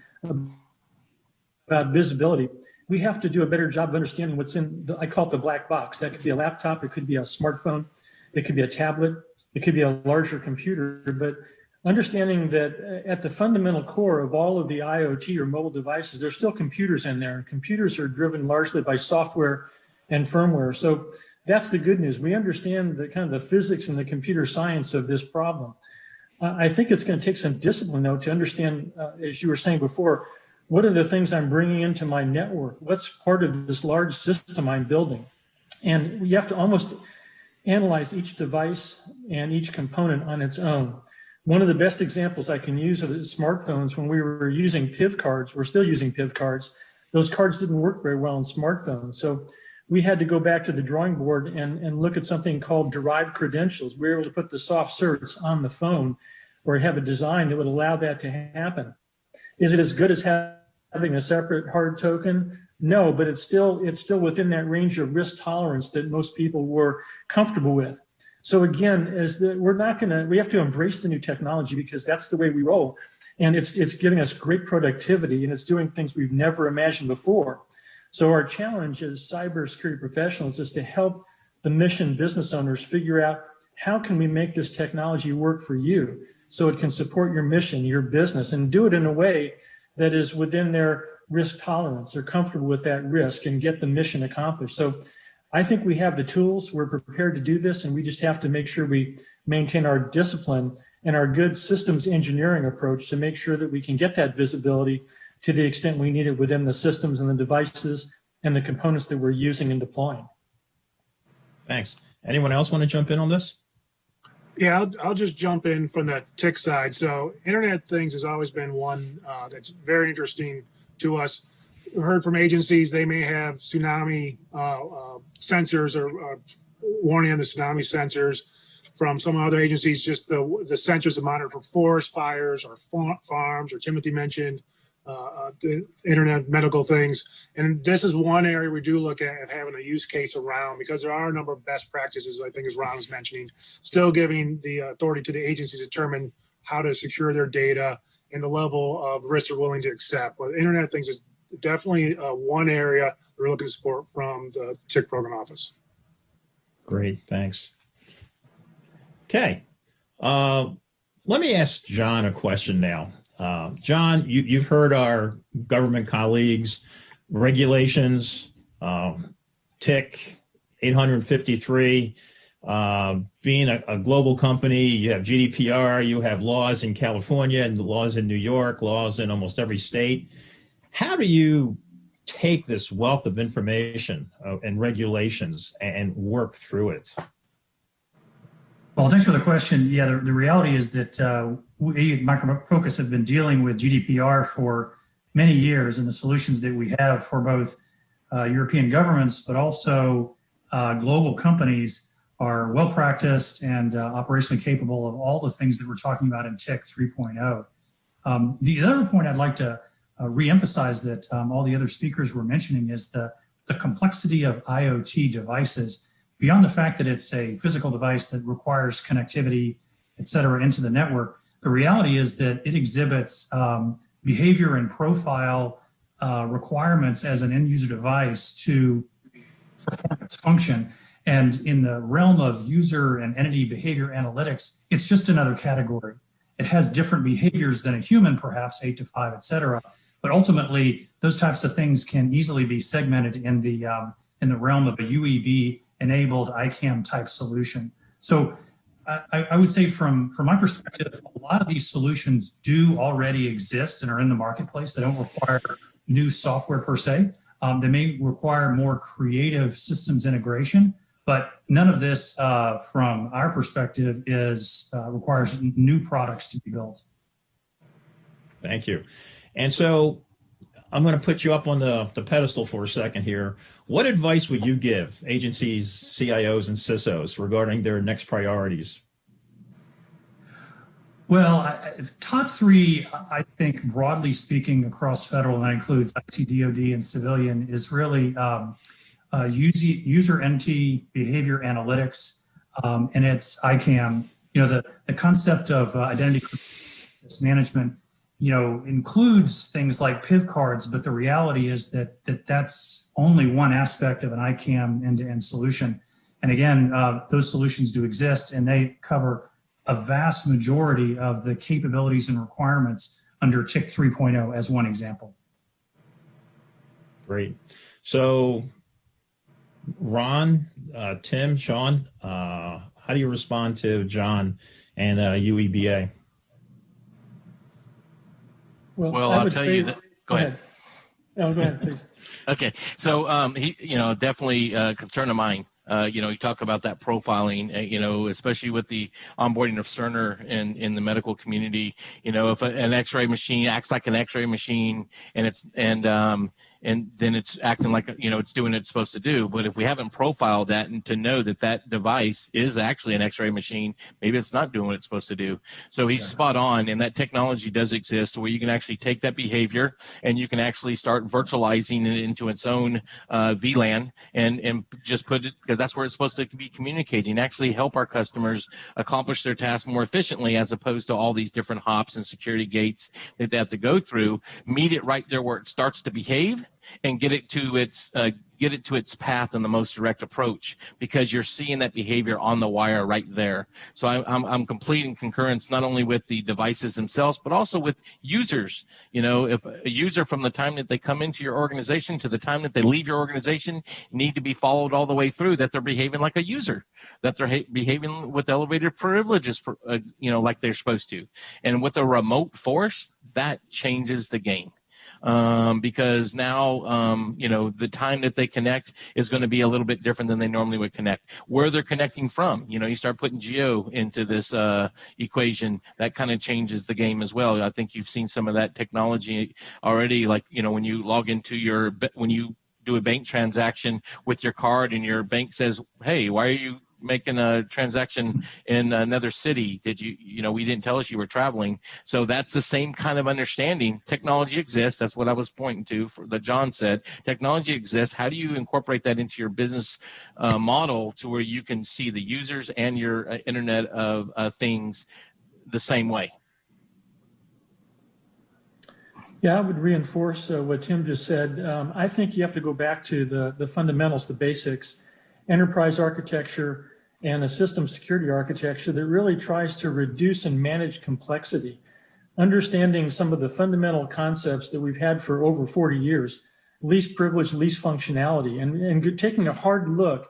about visibility, we have to do a better job of understanding what's in I call it the black box. That could be a laptop, it could be a smartphone, it could be a tablet, it could be a larger computer, but understanding that at the fundamental core of all of the IoT or mobile devices, there's still computers in there, and computers are driven largely by software and firmware. So that's the good news. We understand the kind of the physics and the computer science of this problem. I think it's going to take some discipline, though, to understand, as you were saying before, what are the things I'm bringing into my network? What's part of this large system I'm building? And you have to almost analyze each device and each component on its own. One of the best examples I can use of smartphones, when we were using PIV cards, we're still using PIV cards, those cards didn't work very well on smartphones. So we had to go back to the drawing board and look at something called derived credentials. We were able to put the soft certs on the phone or have a design that would allow that to happen. Is it as good as having a separate hard token? No, but it's still within that range of risk tolerance that most people were comfortable with. So again, we have to embrace the new technology because that's the way we roll. And it's giving us great productivity, and it's doing things we've never imagined before. So our challenge as cybersecurity professionals is to help the mission business owners figure out how can we make this technology work for you so it can support your mission, your business, and do it in a way that is within their risk tolerance. They're comfortable with that risk and get the mission accomplished. So I think we have the tools, we're prepared to do this, and we just have to make sure we maintain our discipline and our good systems engineering approach to make sure that we can get that visibility to the extent we need it within the systems and the devices and the components that we're using and deploying. Thanks. Anyone else want to jump in on this? Yeah, I'll just jump in from the TIC side. So Internet of Things has always been one that's very interesting to us. We heard from agencies, they may have tsunami sensors or warning on the tsunami sensors. From some other agencies, just the sensors that monitor for forest fires or farms, or Timothy mentioned the Internet medical things. And this is one area we do look at having a use case around, because there are a number of best practices, I think, as Ron was mentioning, still giving the authority to the agency to determine how to secure their data and the level of risk they're willing to accept. But Internet of Things is definitely one area that we're looking to support from the TIC program office. Great, thanks. Okay, let me ask John a question now. John, you've heard our government colleagues, regulations, TIC 853, being a global company, you have GDPR, you have laws in California and laws in New York, laws in almost every state. How do you take this wealth of information and regulations and work through it? Well, thanks for the question. Yeah, the reality is that we at Micro Focus have been dealing with GDPR for many years, and the solutions that we have for both European governments, but also global companies are well practiced and operationally capable of all the things that we're talking about in TIC 3.0. The other point I'd like to reemphasize that all the other speakers were mentioning is the complexity of IoT devices. Beyond the fact that it's a physical device that requires connectivity, et cetera, into the network, the reality is that it exhibits behavior and profile requirements as an end user device to perform its function. And in the realm of user and entity behavior analytics, it's just another category. It has different behaviors than a human, perhaps 8 to 5, et cetera. But ultimately, those types of things can easily be segmented in the realm of a UEB-enabled ICAM-type solution. So I would say from my perspective, a lot of these solutions do already exist and are in the marketplace. They don't require new software per se. They may require more creative systems integration, but none of this, from our perspective, requires new products to be built. Thank you. And so I'm going to put you up on the pedestal for a second here. What advice would you give agencies, CIOs, and Cisos regarding their next priorities? Well, top three, I think, broadly speaking, across federal, and that includes IT, DoD, and civilian, is really user entity behavior analytics, and it's ICAM. You know, the concept of identity access management, you know, includes things like PIV cards, but the reality is that that's only one aspect of an ICAM end-to-end solution. And again, those solutions do exist, and they cover a vast majority of the capabilities and requirements under TIC 3.0 as one example. Great. So Ron, Tim, Sean, how do you respond to John and UEBA? Well, I'll tell you that. Go ahead. No, go ahead, please. Okay, so he, definitely a concern of mine. You talk about that profiling, especially with the onboarding of Cerner in the medical community. If an X-ray machine acts like an X-ray machine, and then it's acting like it's doing what it's supposed to do. But if we haven't profiled that and to know that that device is actually an X-ray machine, maybe it's not doing what it's supposed to do. So he's spot on, and that technology does exist where you can actually take that behavior and you can actually start virtualizing it into its own VLAN and just put it, because that's where it's supposed to be communicating, actually help our customers accomplish their tasks more efficiently, as opposed to all these different hops and security gates that they have to go through. Meet it right there where it starts to behave, and get it to its path in the most direct approach, because you're seeing that behavior on the wire right there. So I'm complete in concurrence, not only with the devices themselves, but also with users. You know, if a user from the time that they come into your organization to the time that they leave your organization need to be followed all the way through, that they're behaving like a user, that they're behaving with elevated privileges, for, like they're supposed to. And with a remote force, that changes the game. Because now, the time that they connect is going to be a little bit different than they normally would connect. Where they're connecting from, you start putting geo into this equation, that kind of changes the game as well. I think you've seen some of that technology already, like, when you log into when you do a bank transaction with your card and your bank says, hey, why are you making a transaction in another city? We didn't tell us you were traveling. So that's the same kind of understanding. Technology exists. That's what I was pointing to, that John said. Technology exists. How do you incorporate that into your business model to where you can see the users and your Internet of Things the same way? Yeah, I would reinforce what Tim just said. I think you have to go back to the fundamentals, the basics, enterprise architecture and a system security architecture that really tries to reduce and manage complexity. Understanding some of the fundamental concepts that we've had for over 40 years, least privilege, least functionality, and taking a hard look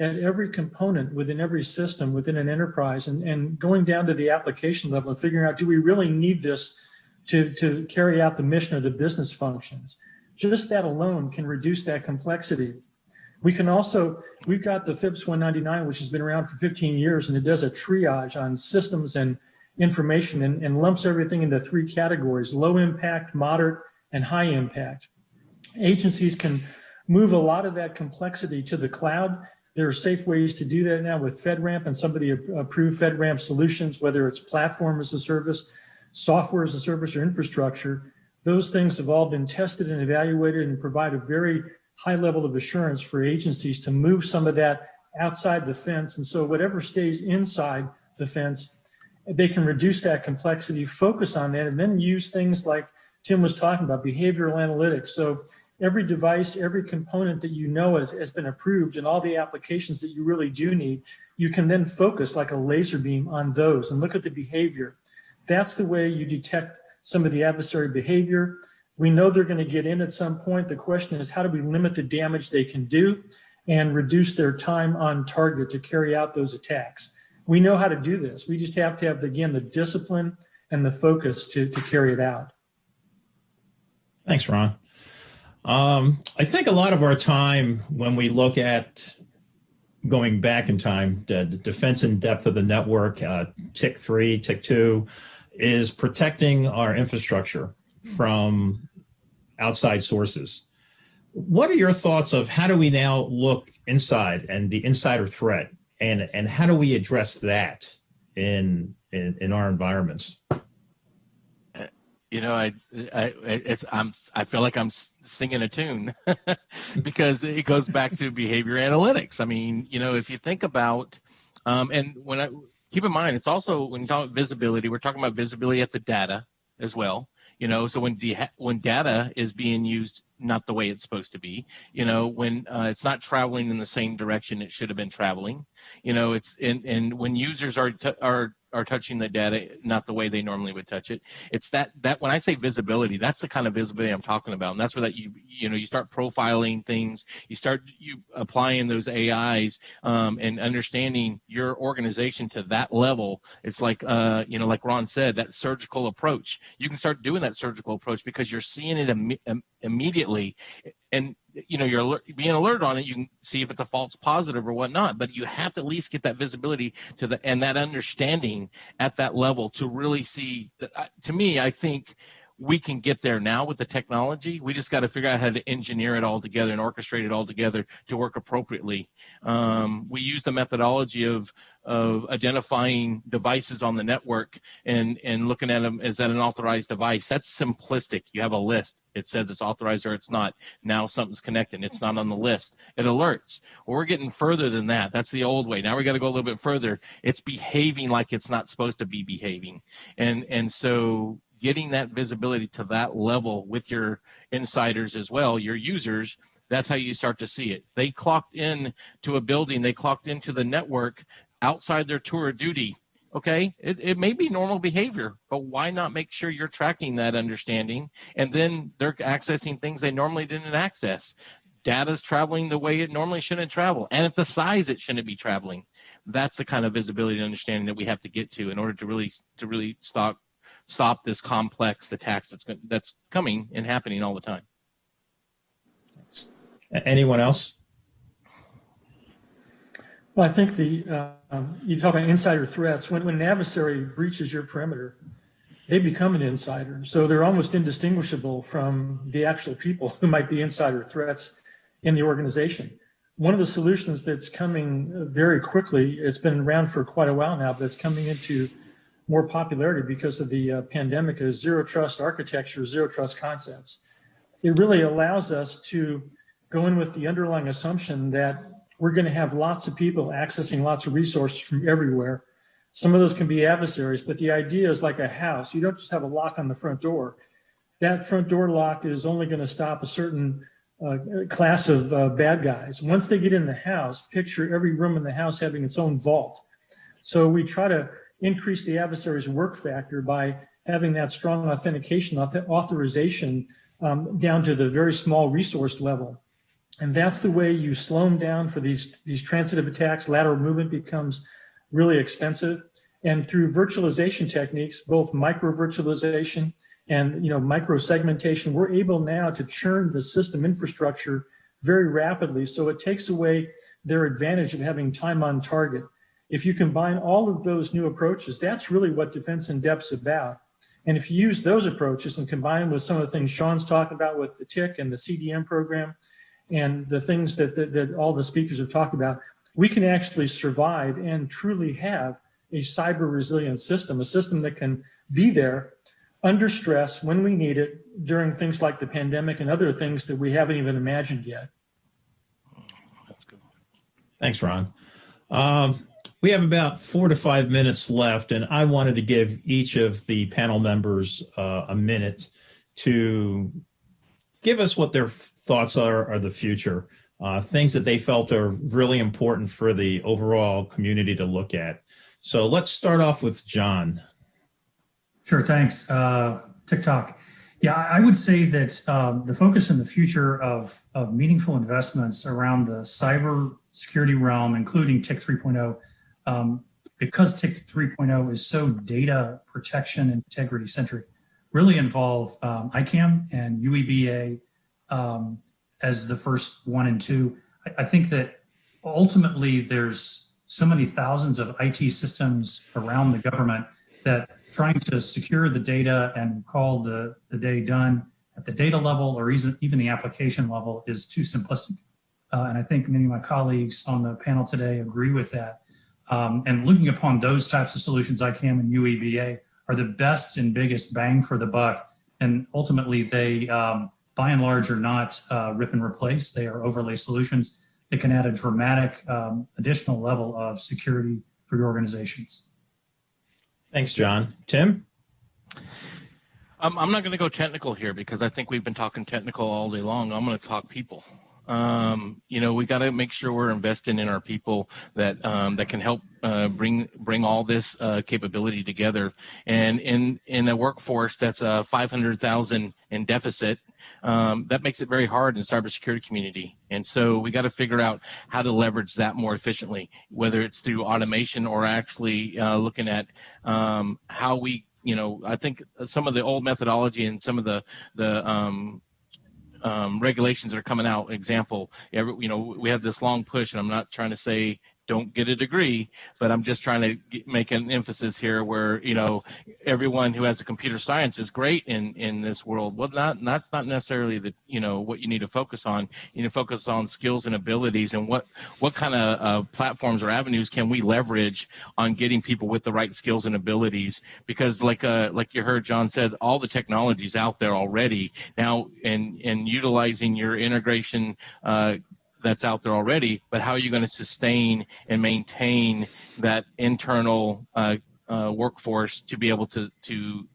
at every component within every system within an enterprise and going down to the application level and figuring out, do we really need this to carry out the mission or the business functions? Just that alone can reduce that complexity. We've got the Fips 199, which has been around for 15 years, and it does a triage on systems and information and lumps everything into 3 categories: low impact, moderate, and high impact. Agencies can move a lot of that complexity to the cloud. There are safe ways to do that now with FedRAMP and some of the approved FedRAMP solutions, whether it's platform as a service, software as a service, or infrastructure. Those things have all been tested and evaluated and provide a very high level of assurance for agencies to move some of that outside the fence. And so whatever stays inside the fence, they can reduce that complexity, focus on that, and then use things like Tim was talking about, behavioral analytics. So every device, every component that has been approved, and all the applications that you really do need, you can then focus like a laser beam on those and look at the behavior. That's the way you detect some of the adversary behavior. We know they're going to get in at some point. The question is, how do we limit the damage they can do and reduce their time on target to carry out those attacks? We know how to do this. We just have to have, again, the discipline and the focus to carry it out. Thanks, Ron. I think a lot of our time when we look at going back in time, the defense in depth of the network, tick 3, tick 2, is protecting our infrastructure from outside sources. What are your thoughts of how do we now look inside and the insider threat, and how do we address that in our environments? I feel like I'm singing a tune because it goes back to behavior analytics. I mean, if you think about, keep in mind, it's also, when you talk about visibility, we're talking about visibility at the data as well. So when data is being used not the way it's supposed to be, when it's not traveling in the same direction it should have been traveling, and when users are touching the data not the way they normally would touch it, it's that when I say visibility, that's the kind of visibility I'm talking about. And that's where that you start profiling things, you applying those AIs and understanding your organization to that level. It's like like Ron said, that surgical approach. You can start doing that surgical approach because you're seeing it immediately, and you're being alerted on it. You can see if it's a false positive or whatnot, but you have to at least get that visibility and that understanding at that level to really see. To me, I think we can get there now with the technology. We just got to figure out how to engineer it all together and orchestrate it all together to work appropriately. We use the methodology of identifying devices on the network and looking at them. Is that an authorized device? That's simplistic. You have a list. It says it's authorized or it's not. Now something's connecting. It's not on the list. It alerts. Well, we're getting further than that. That's the old way. Now we got to go a little bit further. It's behaving like it's not supposed to be behaving. And so, getting that visibility to that level with your insiders as well, your users, that's how you start to see it. They clocked in to a building, they clocked into the network outside their tour of duty. Okay, it may be normal behavior, but why not make sure you're tracking that understanding? And then they're accessing things they normally didn't access. Data's traveling the way it normally shouldn't travel, and at the size it shouldn't be traveling. That's the kind of visibility and understanding that we have to get to in order to really stop this complex attacks that's coming and happening all the time. Anyone else? Well, I think you talk about insider threats. When an adversary breaches your perimeter, they become an insider. So they're almost indistinguishable from the actual people who might be insider threats in the organization. One of the solutions that's coming very quickly, it's been around for quite a while now, but it's coming into more popularity because of the pandemic, is zero trust architecture, zero trust concepts. It really allows us to go in with the underlying assumption that we're going to have lots of people accessing lots of resources from everywhere. Some of those can be adversaries, but the idea is like a house. You don't just have a lock on the front door. That front door lock is only going to stop a certain class of bad guys. Once they get in the house, picture every room in the house having its own vault. So we try to increase the adversary's work factor by having that strong authentication, authorization down to the very small resource level. And that's the way you slow them down for these transitive attacks. Lateral movement becomes really expensive. And through virtualization techniques, both micro virtualization and micro segmentation, we're able now to churn the system infrastructure very rapidly. So it takes away their advantage of having time on target. If you combine all of those new approaches, that's really what defense in depth's about. And if you use those approaches and combine them with some of the things Sean's talking about with the TIC and the CDM program, and the things that all the speakers have talked about, we can actually survive and truly have a cyber resilient system, a system that can be there under stress when we need it during things like the pandemic and other things that we haven't even imagined yet. That's good. Thanks, Ron. We have about 4 to 5 minutes left, and I wanted to give each of the panel members a minute to give us what their thoughts are the future, things that they felt are really important for the overall community to look at. So let's start off with John. Sure, thanks. TikTok. Yeah, I would say that the focus in the future of meaningful investments around the cyber security realm, including TIC 3.0, because TIC 3.0 is so data protection and integrity centric, really involve ICAM and UEBA as the first 1 and 2. I think that ultimately there's so many thousands of IT systems around the government that trying to secure the data and call the day done at the data level or even the application level is too simplistic. And I think many of my colleagues on the panel today agree with that. And looking upon those types of solutions, ICAM and UEBA are the best and biggest bang for the buck. And ultimately they, by and large, are not rip and replace. They are overlay solutions that can add a dramatic additional level of security for your organizations. Thanks, John. Tim? I'm not going to go technical here because I think we've been talking technical all day long. I'm going to talk people. We got to make sure we're investing in our people that can help bring all this capability together. And in a workforce that's 500,000 in deficit, that makes it very hard in the cybersecurity community. And so we got to figure out how to leverage that more efficiently, whether it's through automation or actually looking at how we, I think some of the old methodology and some of the regulations that are coming out. Example, we have this long push, and I'm not trying to say don't get a degree, but I'm just trying to make an emphasis here where, everyone who has a computer science is great in this world. Well, that's not necessarily what you need to focus on. You need to focus on skills and abilities and what kind of platforms or avenues can we leverage on getting people with the right skills and abilities, because like you heard John said, all the technology's out there already now, and utilizing your integration that's out there already, but how are you going to sustain and maintain that internal workforce to be able to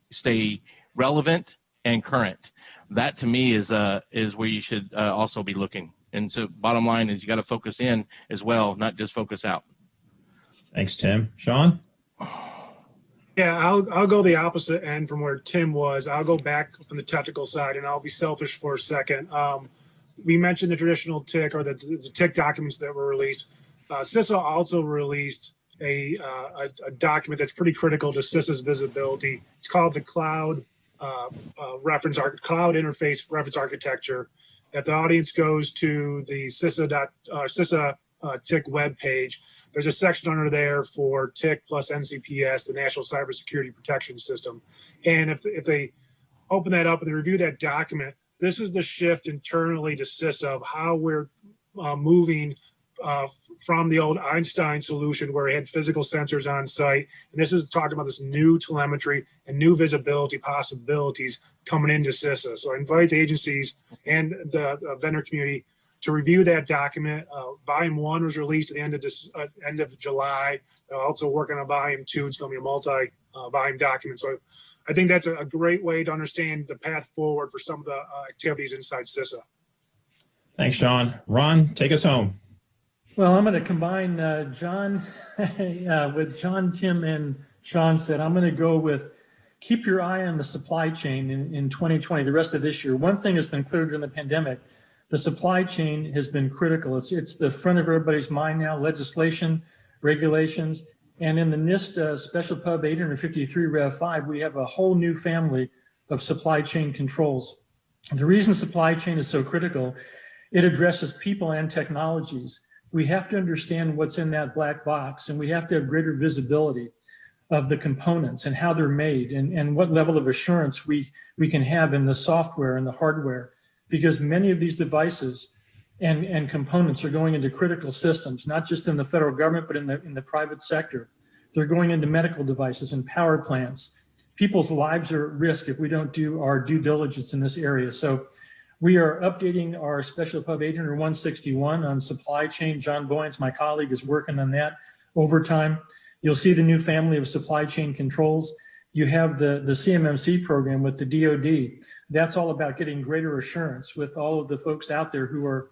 stay relevant, and current. That to me is where you should also be looking. And so bottom line is you got to focus in as well, not just focus out. Thanks, Tim. Sean? Yeah, I'll go the opposite end from where Tim was. I'll go back on the technical side, and I'll be selfish for a second. We mentioned the traditional TIC or the TIC documents that were released. CISO also released a document that's pretty critical to CISO's visibility. It's called the Cloud Cloud Interface Reference Architecture. If the audience goes to the CISA TIC webpage, there's a section under there for TIC plus NCPS, the National Cybersecurity Protection System. And if they open that up and they review that document, this is the shift internally to CISA of how we're moving from the old Einstein solution where we had physical sensors on site. And this is talking about this new telemetry and new visibility possibilities coming into CISA. So I invite the agencies and the vendor community to review that document. Volume 1 was released at the end of July. Also working on Volume 2. It's going to be a multi-volume document. So I think that's a great way to understand the path forward for some of the activities inside CISA. Thanks, Sean. Ron, take us home. Well, I'm going to combine John with John, Tim, and Sean said. I'm going to go with keep your eye on the supply chain in 2020, the rest of this year. One thing has been clear during the pandemic. The supply chain has been critical. It's the front of everybody's mind now, legislation, regulations, and in the NIST Special Pub 853 Rev 5, we have a whole new family of supply chain controls. The reason supply chain is so critical, it addresses people and technologies. We have to understand what's in that black box, and we have to have greater visibility of the components and how they're made and what level of assurance we can have in the software and the hardware. Because many of these devices and components are going into critical systems, not just in the federal government, but in the private sector. They're going into medical devices and power plants. People's lives are at risk if we don't do our due diligence in this area. So we are updating our Special Pub 800-161 on supply chain. John Boyens, my colleague, is working on that overtime. You'll see the new family of supply chain controls. You have the CMMC program with the DoD. That's all about getting greater assurance with all of the folks out there who are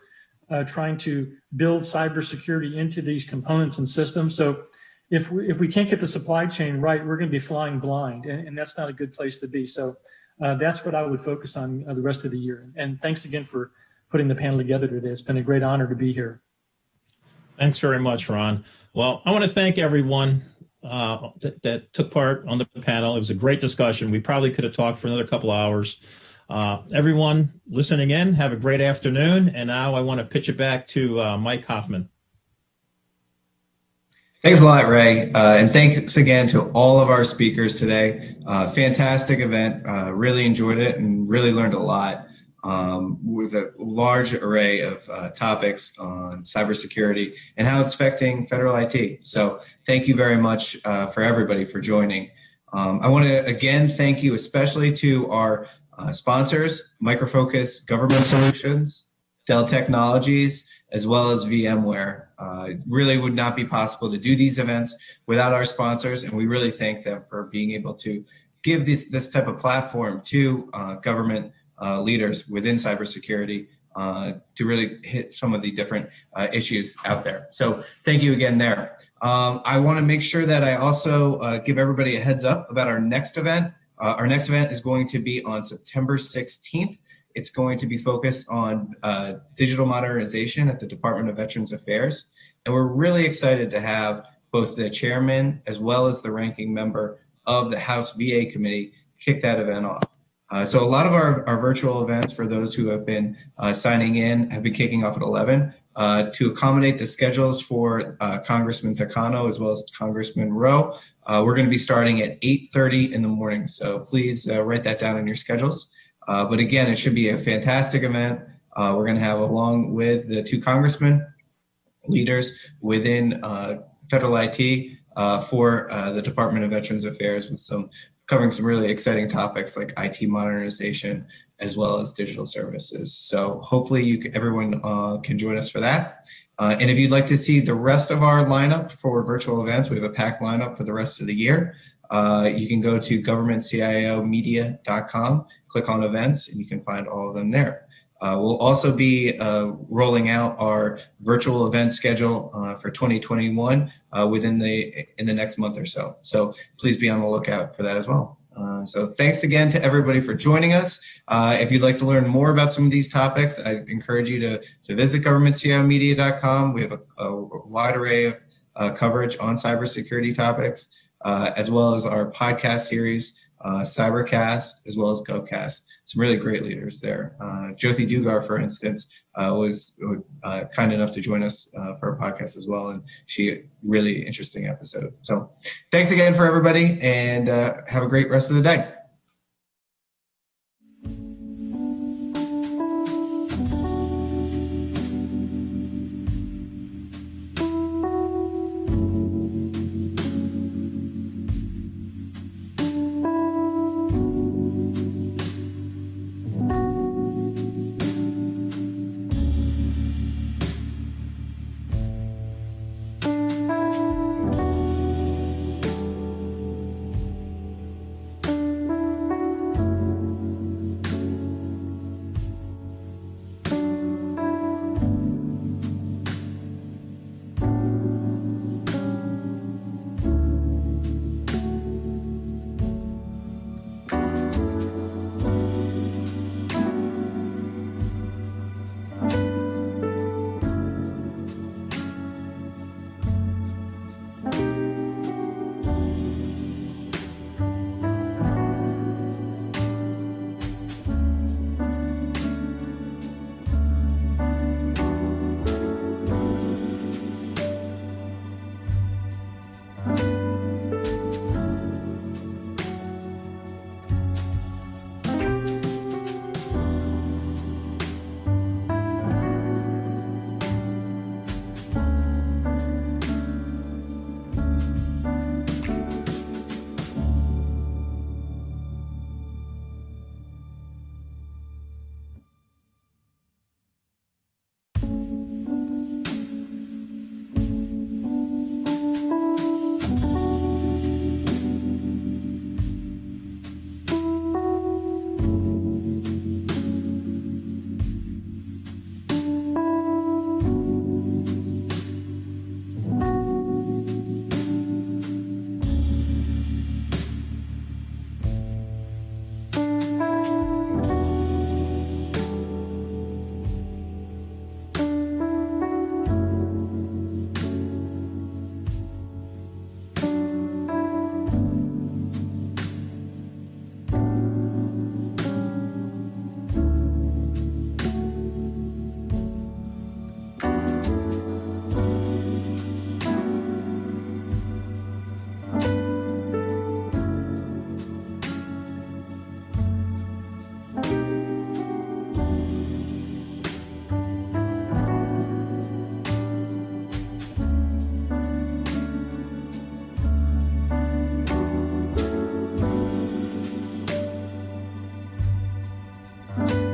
trying to build cybersecurity into these components and systems. So if we can't get the supply chain right, we're going to be flying blind, and that's not a good place to be. So that's what I would focus on the rest of the year. And thanks again for putting the panel together today. It's been a great honor to be here. Thanks very much, Ron. Well, I want to thank everyone that took part on the panel. It was a great discussion. We probably could have talked for another couple hours. Everyone listening in, have a great afternoon. And now I want to pitch it back to Mike Hoffman. Thanks a lot, Ray. And thanks again to all of our speakers today. Fantastic event. Really enjoyed it and really learned a lot with a large array of topics on cybersecurity and how it's affecting federal IT. So thank you very much for everybody for joining. I want to again thank you especially to our sponsors, Micro Focus Government Solutions, Dell Technologies, as well as VMware. It really would not be possible to do these events without our sponsors, and we really thank them for being able to give this type of platform to government leaders within cybersecurity to really hit some of the different issues out there. So thank you again there. I want to make sure that I also give everybody a heads up about our next event. Our next event is going to be on September 16th. It's going to be focused on digital modernization at the Department of Veterans Affairs. And we're really excited to have both the chairman as well as the ranking member of the House VA Committee kick that event off. So a lot of our virtual events for those who have been signing in have been kicking off at 11 to accommodate the schedules for Congressman Takano as well as Congressman Rowe. We're going to be starting at 8:30 in the morning. So please write that down in your schedules. But again, it should be a fantastic event. We're going to have, along with the two congressmen, leaders within federal IT for the Department of Veterans Affairs with covering some really exciting topics like IT modernization as well as digital services. So hopefully everyone can join us for that. And if you'd like to see the rest of our lineup for virtual events, we have a packed lineup for the rest of the year. you can go to governmentciomedia.com, click on events, and you can find all of them there. We'll also be rolling out our virtual event schedule for 2021 in the next month or so. So please be on the lookout for that as well. So thanks again to everybody for joining us. If you'd like to learn more about some of these topics, I encourage you to visit governmentciomedia.com. We have a wide array of coverage on cybersecurity topics, as well as our podcast series, Cybercast, as well as GovCast. Some really great leaders there. Jyoti Dugar, for instance, was kind enough to join us for our podcast as well, and she really interesting episode. So thanks again for everybody, and have a great rest of the day. you.